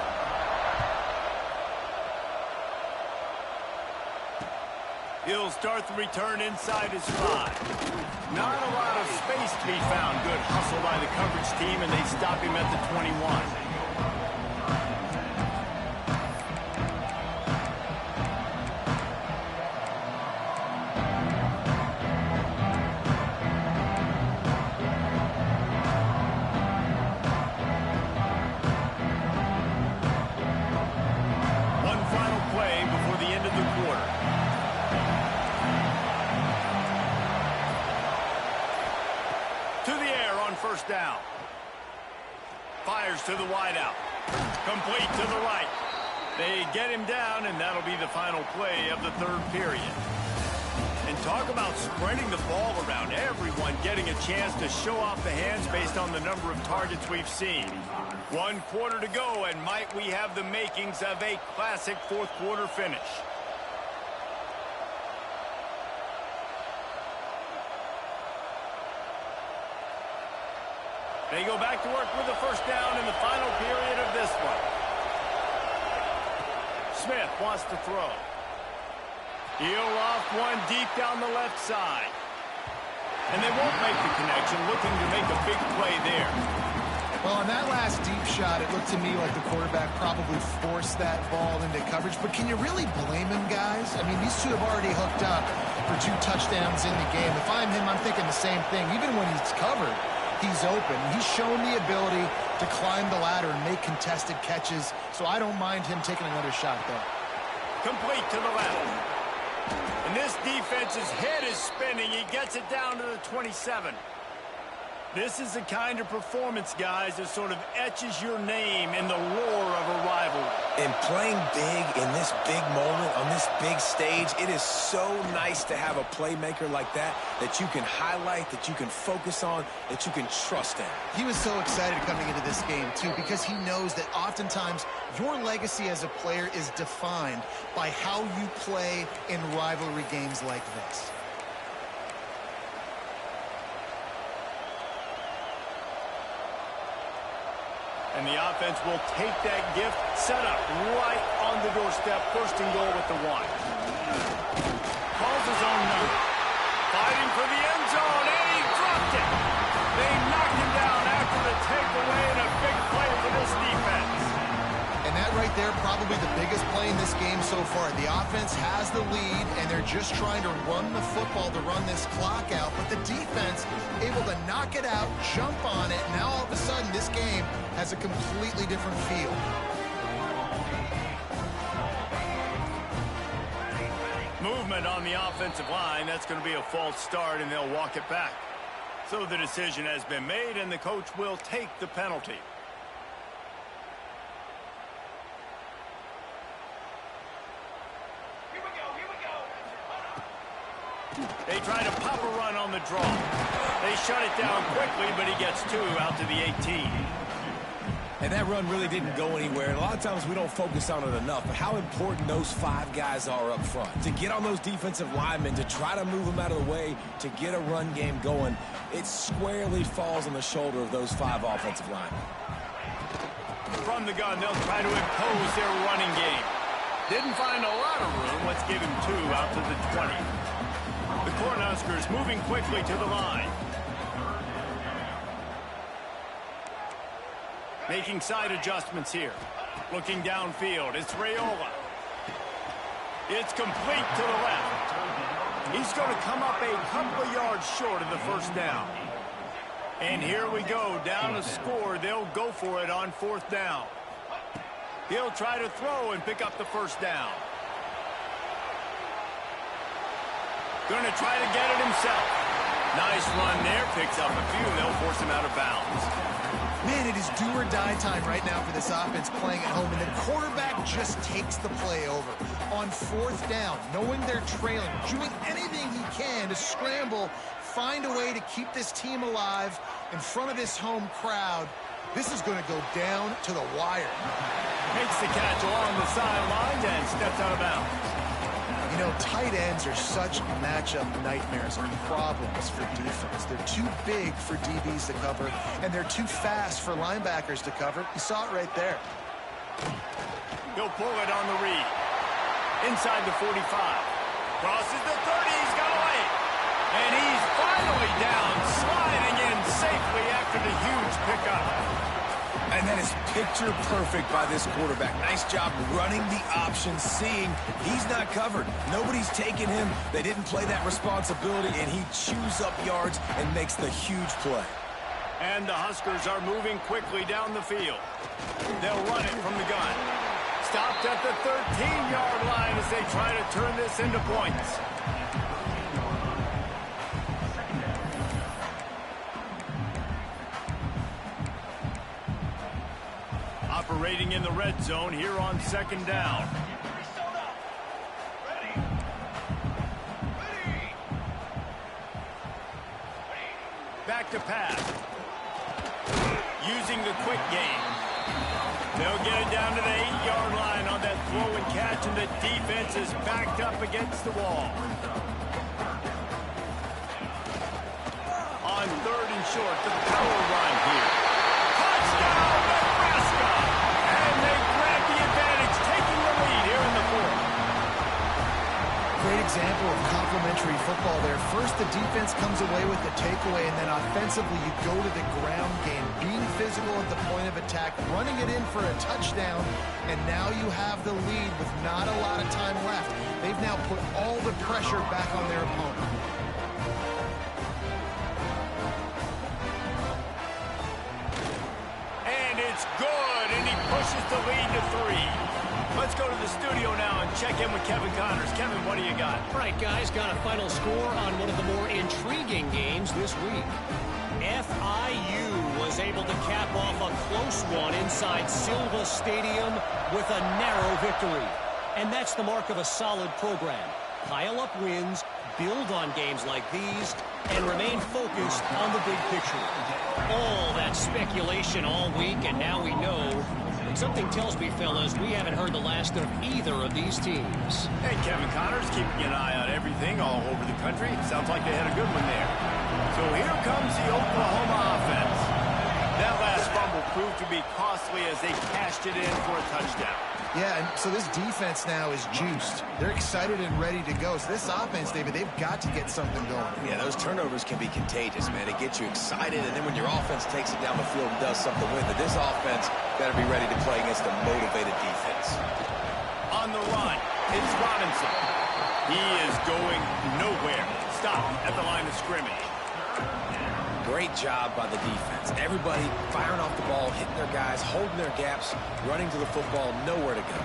He'll start the return inside his 5. Not a lot of space to be found. Good hustle by the coverage team, and they stop him at the 21. first down. Fires to the wideout. Complete to the right. They get him down, and that'll be the final play of the third period. And talk about spreading the ball around. Everyone getting a chance to show off the hands based on the number of targets we've seen. 1 quarter to go, and might we have the makings of a classic fourth quarter finish. They go back to work with the first down in the final period of this one. Smith wants to throw. He'll off one deep down the left side. And they won't make the connection, looking to make a big play there. Well, on that last deep shot, it looked to me like the quarterback probably forced that ball into coverage. But can you really blame him, guys? I mean, these two have already hooked up for 2 touchdowns in the game. If I'm him, I'm thinking the same thing. Even when he's covered, he's open. He's shown the ability to climb the ladder and make contested catches, so I don't mind him taking another shot there. Complete to the left. And this defense's head is spinning. He gets it down to the 27. This is the kind of performance, guys, that sort of etches your name in the roar of a rivalry. And playing big in this big moment, on this big stage, it is so nice to have a playmaker like that you can highlight, that you can focus on, that you can trust in. He was so excited coming into this game, too, because he knows that oftentimes your legacy as a player is defined by how you play in rivalry games like this. And the offense will take that gift, set up right on the doorstep, first and goal with the 1. Calls his own number. Fighting for the end zone, and he dropped it. They knocked him down after the takeaway, and a big play for this defense. And that right there, probably the biggest play in this game so far. The offense has the lead, and they're just trying to run the football to run this clock out. But the defense able to knock it out, jump on it. Now all of a sudden, this game has a completely different feel. Movement on the offensive line. That's going to be a false start, and they'll walk it back. So the decision has been made, and the coach will take the penalty. They try to pop a run on the draw. They shut it down quickly, but he gets 2 out to the 18. And that run really didn't go anywhere. And a lot of times we don't focus on it enough, but how important those 5 guys are up front. To get on those defensive linemen, to try to move them out of the way, to get a run game going, it squarely falls on the shoulder of those 5 offensive linemen. From the gun, they'll try to impose their running game. Didn't find a lot of room. Let's give him 2 out to the 20. The Cornhuskers moving quickly to the line. Making side adjustments here. Looking downfield. It's Raiola. It's complete to the left. He's going to come up a couple of yards short of the first down. And here we go. Down a score. They'll go for it on 4th down. He'll try to throw and pick up the first down. Going to try to get it himself. Nice run there. Picks up a few. They'll force him out of bounds. Man, it is do or die time right now for this offense playing at home, and the quarterback just takes the play over. On 4th down, knowing they're trailing, doing anything he can to scramble, find a way to keep this team alive in front of this home crowd. This is going to go down to the wire. Makes the catch along the sideline and steps out of bounds. You know, tight ends are such matchup nightmares and problems for defense. They're too big for DBs to cover, and they're too fast for linebackers to cover. You saw it right there. He'll pull it on the read. Inside the 45. Crosses the 30. He's got away. And he's finally down, sliding in safely after the huge pickup. And that is picture perfect by this quarterback. Nice job running the option, seeing he's not covered. Nobody's taking him. They didn't play that responsibility, and he chews up yards and makes the huge play. And the Huskers are moving quickly down the field. They'll run it from the gun. Stopped at the 13-yard line as they try to turn this into points. operating in the red zone here on second down. Back to pass. Using the quick game. They'll get it down to the 8-yard line on that throw and catch, and the defense is backed up against the wall. On third and short, the power run here. Touchdown, Nebraska! And they grab the advantage, taking the lead here in the fourth. Great example of complementary football there. First, the defense comes away with the takeaway, and then offensively, you go to the ground game, being physical at the point of attack, running it in for a touchdown, and now you have the lead with not a lot of time left. They've now put all the pressure back on their opponent. And it's good, and he pushes the lead to 3. Let's go to the studio now and check in with Kevin Connors. Kevin, what do you got? All right, guys, got a final score on one of the more intriguing games this week. FIU was able to cap off a close one inside Silva Stadium with a narrow victory. And that's the mark of a solid program. Pile up wins, build on games like these, and remain focused on the big picture. All that speculation all week, and now we know. Something tells me, fellas, we haven't heard the last of either of these teams. Hey, Kevin Connors, keeping an eye on everything all over the country. Sounds like they had a good one there. So here comes the Oklahoma offense. That last fumble proved to be costly as they cashed it in for a touchdown. Yeah, and so this defense now is juiced. They're excited and ready to go. So this offense, David, they've got to get something going. Yeah, those turnovers can be contagious, man. It gets you excited, and then when your offense takes it down the field and does something with it, this offense better be ready to play against a motivated defense. On the run, it's Robinson. He is going nowhere. Stop at the line of scrimmage. Great job by the defense. Everybody firing off the ball, hitting their guys, holding their gaps, running to the football, nowhere to go.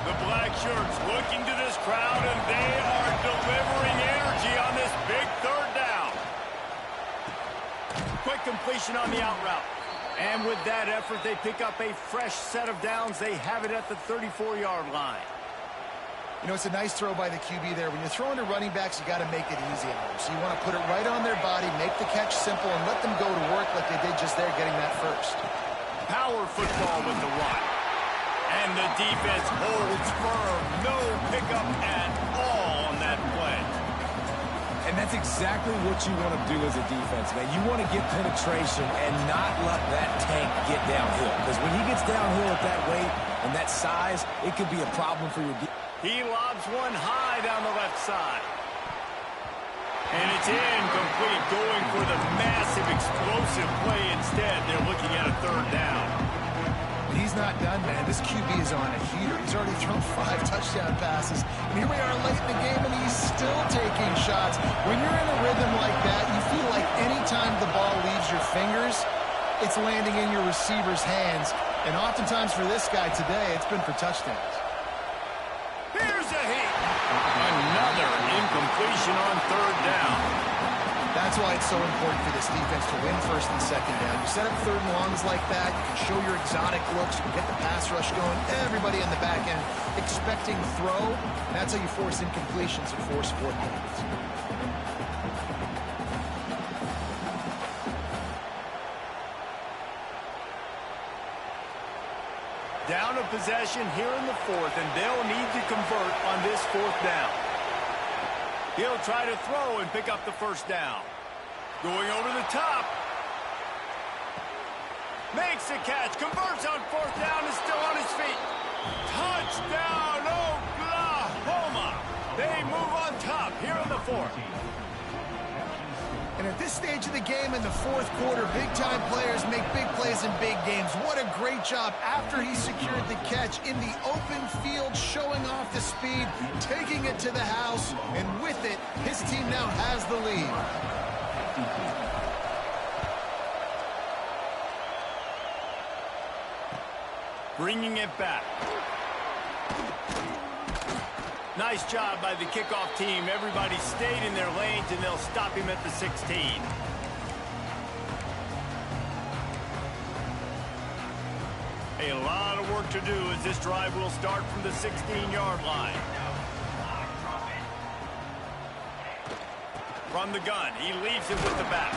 The black shirts looking to this crowd, and they are delivering energy on this big third down. Quick completion on the out route. And with that effort, they pick up a fresh set of downs. They have it at the 34-yard line. You know, it's a nice throw by the QB there. When you're throwing to running backs, you got to make it easy on them. So you want to put it right on their body, make the catch simple, and let them go to work like they did just there, getting that first. Power football with the run. And the defense holds firm. No pickup at all on that play. And that's exactly what you want to do as a defense, man. You want to get penetration and not let that tank get downhill. Because when he gets downhill at that weight and that size, it could be a problem for your defense. He lobs one high down the left side. And it's incomplete, going for the massive explosive play instead. They're looking at a third down. He's not done, man. This QB is on a heater. He's already thrown 5 touchdown passes. And here we are late in the game, and he's still taking shots. When you're in a rhythm like that, you feel like any time the ball leaves your fingers, it's landing in your receiver's hands. And oftentimes for this guy today, it's been for touchdowns. Here's a hit. Another incompletion on third down. That's why it's so important for this defense to win first and second down. You set up third and longs like that, you can show your exotic looks, you can get the pass rush going, everybody in the back end expecting throw, and that's how you force incompletions and force 4 points. Down a possession here in the fourth, and they'll need to convert on this fourth down. He'll try to throw and pick up the first down. Going over the top. Makes a catch. Converts on fourth down. Is still on his feet. Touchdown, Oklahoma. They move on top here in the fourth. And at this stage of the game in the fourth quarter, big-time players make big plays in big games. What a great job after he secured the catch in the open field, showing off the speed, taking it to the house, and with it, his team now has the lead. Bringing it back. Nice job by the kickoff team. Everybody stayed in their lanes, and they'll stop him at the 16. A lot of work to do as this drive will start from the 16-yard line. From the gun, he leaves it with the back.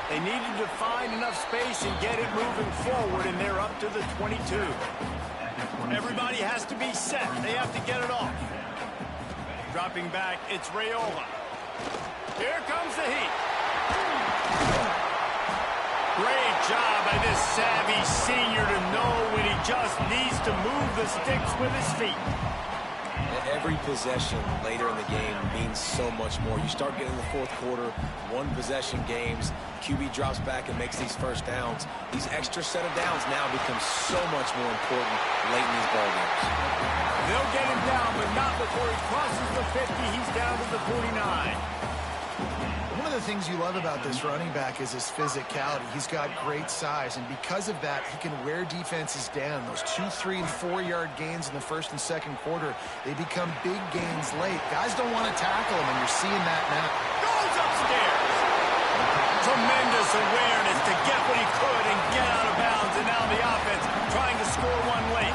They needed to find enough space and get it moving forward, and they're up to the 22. Everybody has to be set. They have to get it off. Dropping back, it's Raiola. Here comes the heat. Great job by this savvy senior to know when he just needs to move the sticks with his feet. Every possession later in the game means so much more. You start getting the fourth quarter, one-possession games, QB drops back and makes these first downs. These extra set of downs now become so much more important late in these ball games. They'll get him down, but not before he crosses the 50. He's down to the 49. One of the things you love about this running back is his physicality. He's got great size, and because of that, he can wear defenses down. Those 2, 3, and 4-yard gains in the first and second quarter, they become big gains late. Guys don't want to tackle him, and you're seeing that now. Goes upstairs. Tremendous awareness to get what he could and get out of bounds, and now the offense trying to score one late.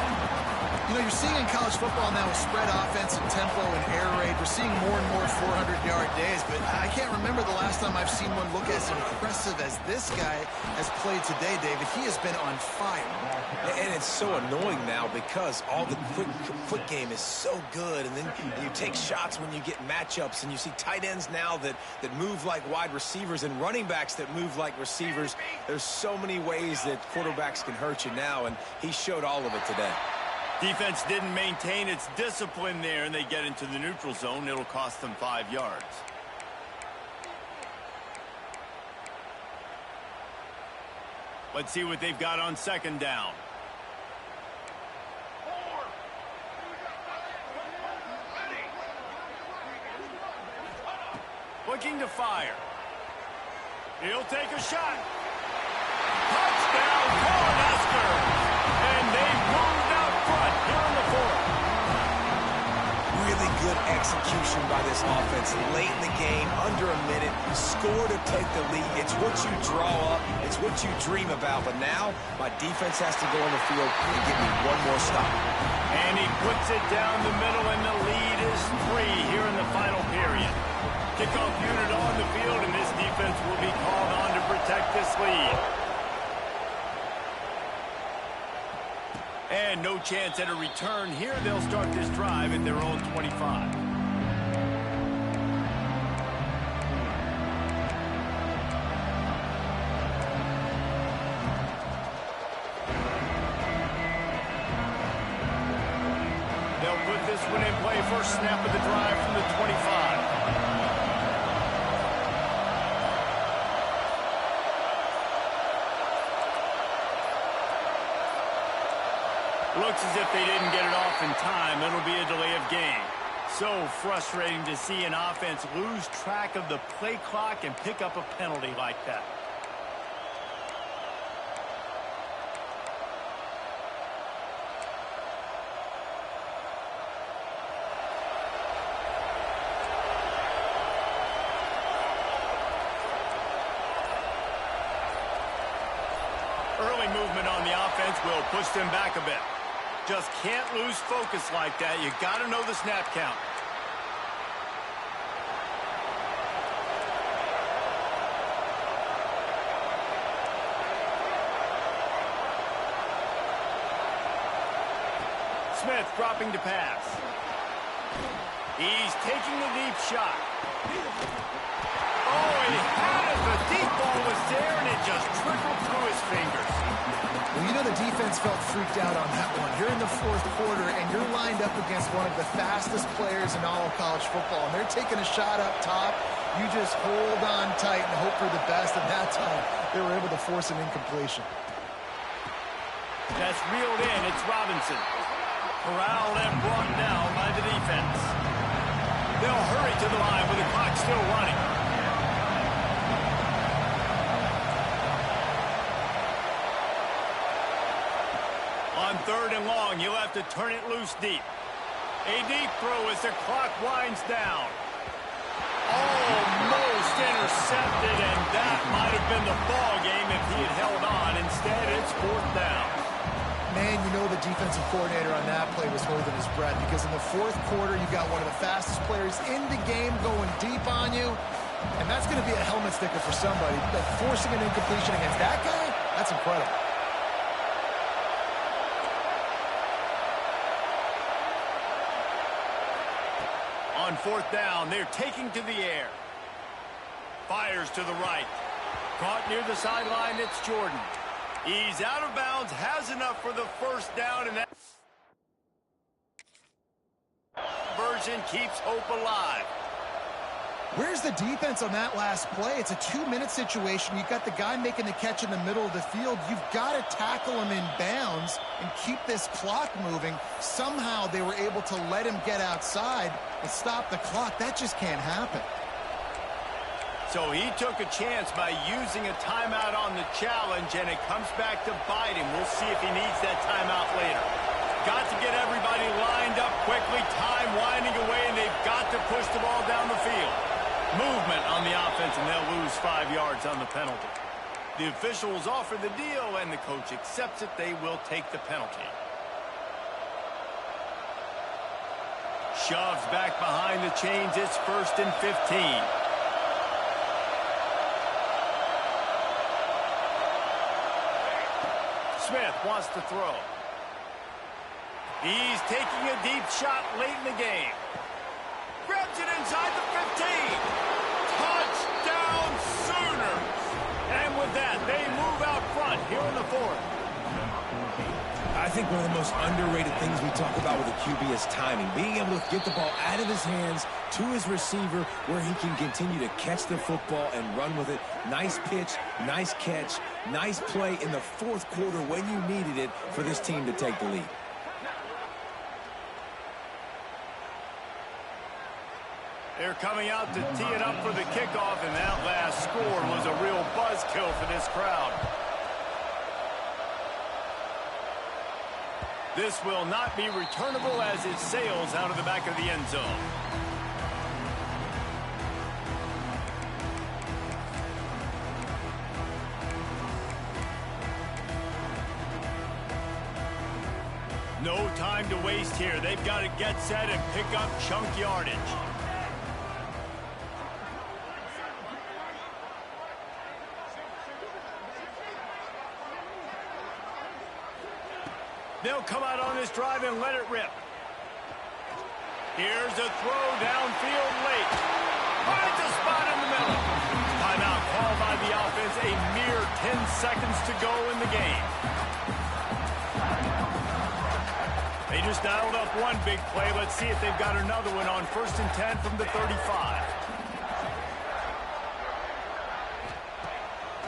You know, you're seeing in college football now with spread offense and tempo and air raid, we're seeing more and more 400-yard days, but I can't remember the last time I've seen one look as impressive as this guy has played today, David. He has been on fire. And it's so annoying now because all the quick game is so good, and then you take shots when you get matchups, and you see tight ends now that move like wide receivers and running backs that move like receivers. There's so many ways that quarterbacks can hurt you now, and he showed all of it today. Defense didn't maintain its discipline there, and they get into the neutral zone. It'll cost them 5 yards. Let's see what they've got on second down. Looking to fire. He'll take a shot. Touchdown, Cornhuskers! And they've moved out front here in the fourth. Really good execution by this offense late in the game, under a minute, score to take the lead. It's what you draw up, it's what you dream about, but now my defense has to go on the field and give me one more stop. And he puts it down the middle, and the lead is 3 here in the final period. Kickoff unit on the field, and this defense will be called on to protect this lead. And no chance at a return here. They'll start this drive at their own 25. They'll put this one in play. First snap of the drive from the 25. Looks as if they didn't get it off in time. It'll be a delay of game. So frustrating to see an offense lose track of the play clock and pick up a penalty like that. Early movement on the offense will push them back a bit. Just can't lose focus like that. You got to know the snap count. Smith dropping to pass. He's taking the deep shot. Oh, he had it. The deep ball was there, and it just trickled through his fingers. Well, you know the defense felt freaked out on that one. You're in the fourth quarter, and you're lined up against one of the fastest players in all of college football, and they're taking a shot up top. You just hold on tight and hope for the best, and that time they were able to force an incompletion. That's reeled in. It's Robinson. Corralled and brought down by the defense. They'll hurry to the line with the clock still running. On third and long, you'll have to turn it loose deep. A deep throw as the clock winds down. Almost intercepted, and that might have been the ball game if he had held on. Instead, it's fourth down. Man, you know the defensive coordinator on that play was holding his breath, because in the fourth quarter, you got one of the fastest players in the game going deep on you, and that's going to be a helmet sticker for somebody. Like forcing an incompletion against that guy, that's incredible. On fourth down, they're taking to the air. Fires to the right. Caught near the sideline, it's Jordan. He's out of bounds, has enough for the first down, and that version keeps hope alive. Where's the defense on that last play? It's a 2-minute situation. You've got the guy making the catch in the middle of the field. You've got to tackle him in bounds and keep this clock moving. Somehow they were able to let him get outside and stop the clock. That just can't happen. So he took a chance by using a timeout on the challenge, and it comes back to bite him. We'll see if he needs that timeout later. Got to get everybody lined up quickly, time winding away, and they've got to push the ball down the field. Movement on the offense, and they'll lose 5 yards on the penalty. The officials offer the deal, and the coach accepts it. They will take the penalty. Shoves back behind the chains. It's 1st and 15. Smith wants to throw. He's taking a deep shot late in the game. Grabs it inside the 15. Touchdown Sooners. And with that, they move out front here in the fourth. I think one of the most underrated things we talk about with a QB is timing. Being able to get the ball out of his hands to his receiver where he can continue to catch the football and run with it. Nice pitch, nice catch, nice play in the fourth quarter when you needed it for this team to take the lead. They're coming out to tee it up for the kickoff, and that last score was a real buzzkill for this crowd. This will not be returnable as it sails out of the back of the end zone. No time to waste here. They've got to get set and pick up chunk yardage. They'll come out on this drive and let it rip. Here's a throw downfield late. Finds a spot in the middle. Timeout called by the offense. A mere 10 seconds to go in the game. They just dialed up one big play. Let's see if they've got another one on 1st and 10 from the 35.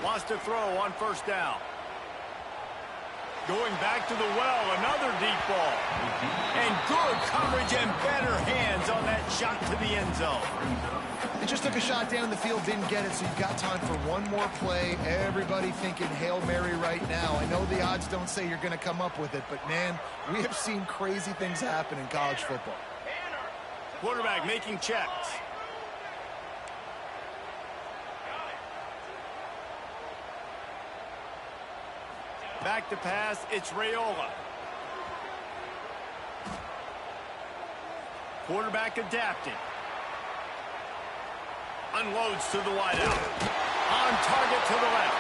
Wants to throw on 1st down. Going back to the well, another deep ball. And good coverage and better hands on that shot to the end zone. They just took a shot down the field, didn't get it, so you've got time for one more play. Everybody thinking Hail Mary right now. I know the odds don't say you're going to come up with it, but, man, we have seen crazy things happen in college football. Quarterback making checks. Back to pass, it's Raiola. Quarterback adapting. Unloads to the wideout. On target to the left.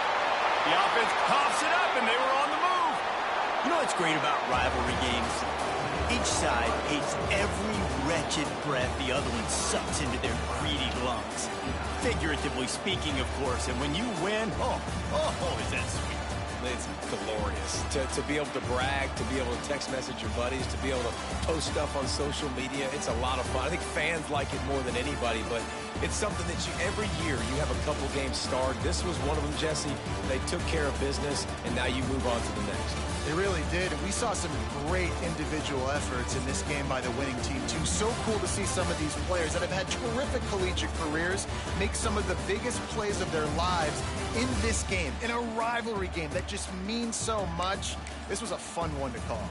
The offense coughs it up, and they were on the move. You know what's great about rivalry games? Each side hates every wretched breath the other one sucks into their greedy lungs. Figuratively speaking, of course, and when you win, oh, is that sweet. It's glorious to be able to brag, to be able to text message your buddies, to be able to post stuff on social media. It's a lot of fun. I think fans like it more than anybody, but it's something that every year you have a couple games start. This was one of them, Jesse. They took care of business, and now you move on to the next. They really did. We saw some great individual efforts in this game by the winning team, too. So cool to see some of these players that have had terrific collegiate careers make some of the biggest plays of their lives in this game, in a rivalry game that just means so much. This was a fun one to call.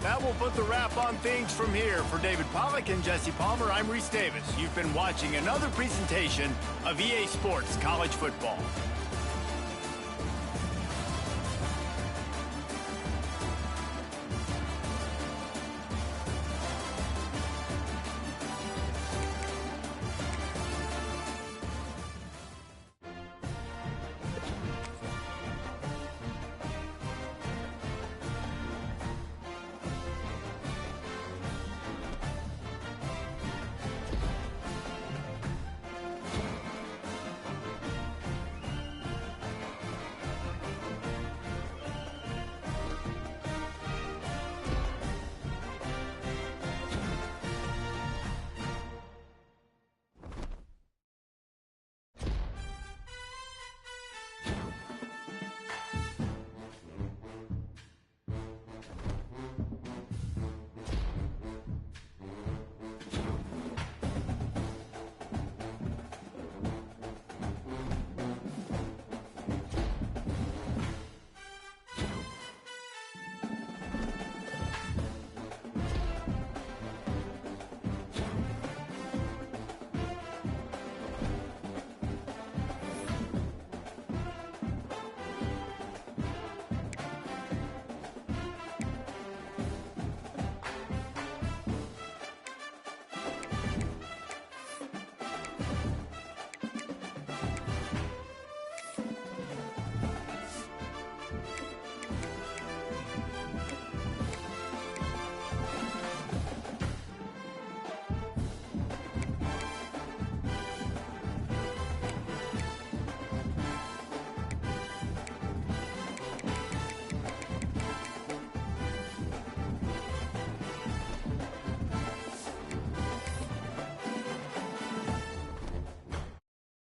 That will put the wrap on things from here. For David Pollack and Jesse Palmer, I'm Reese Davis. You've been watching another presentation of EA Sports College Football.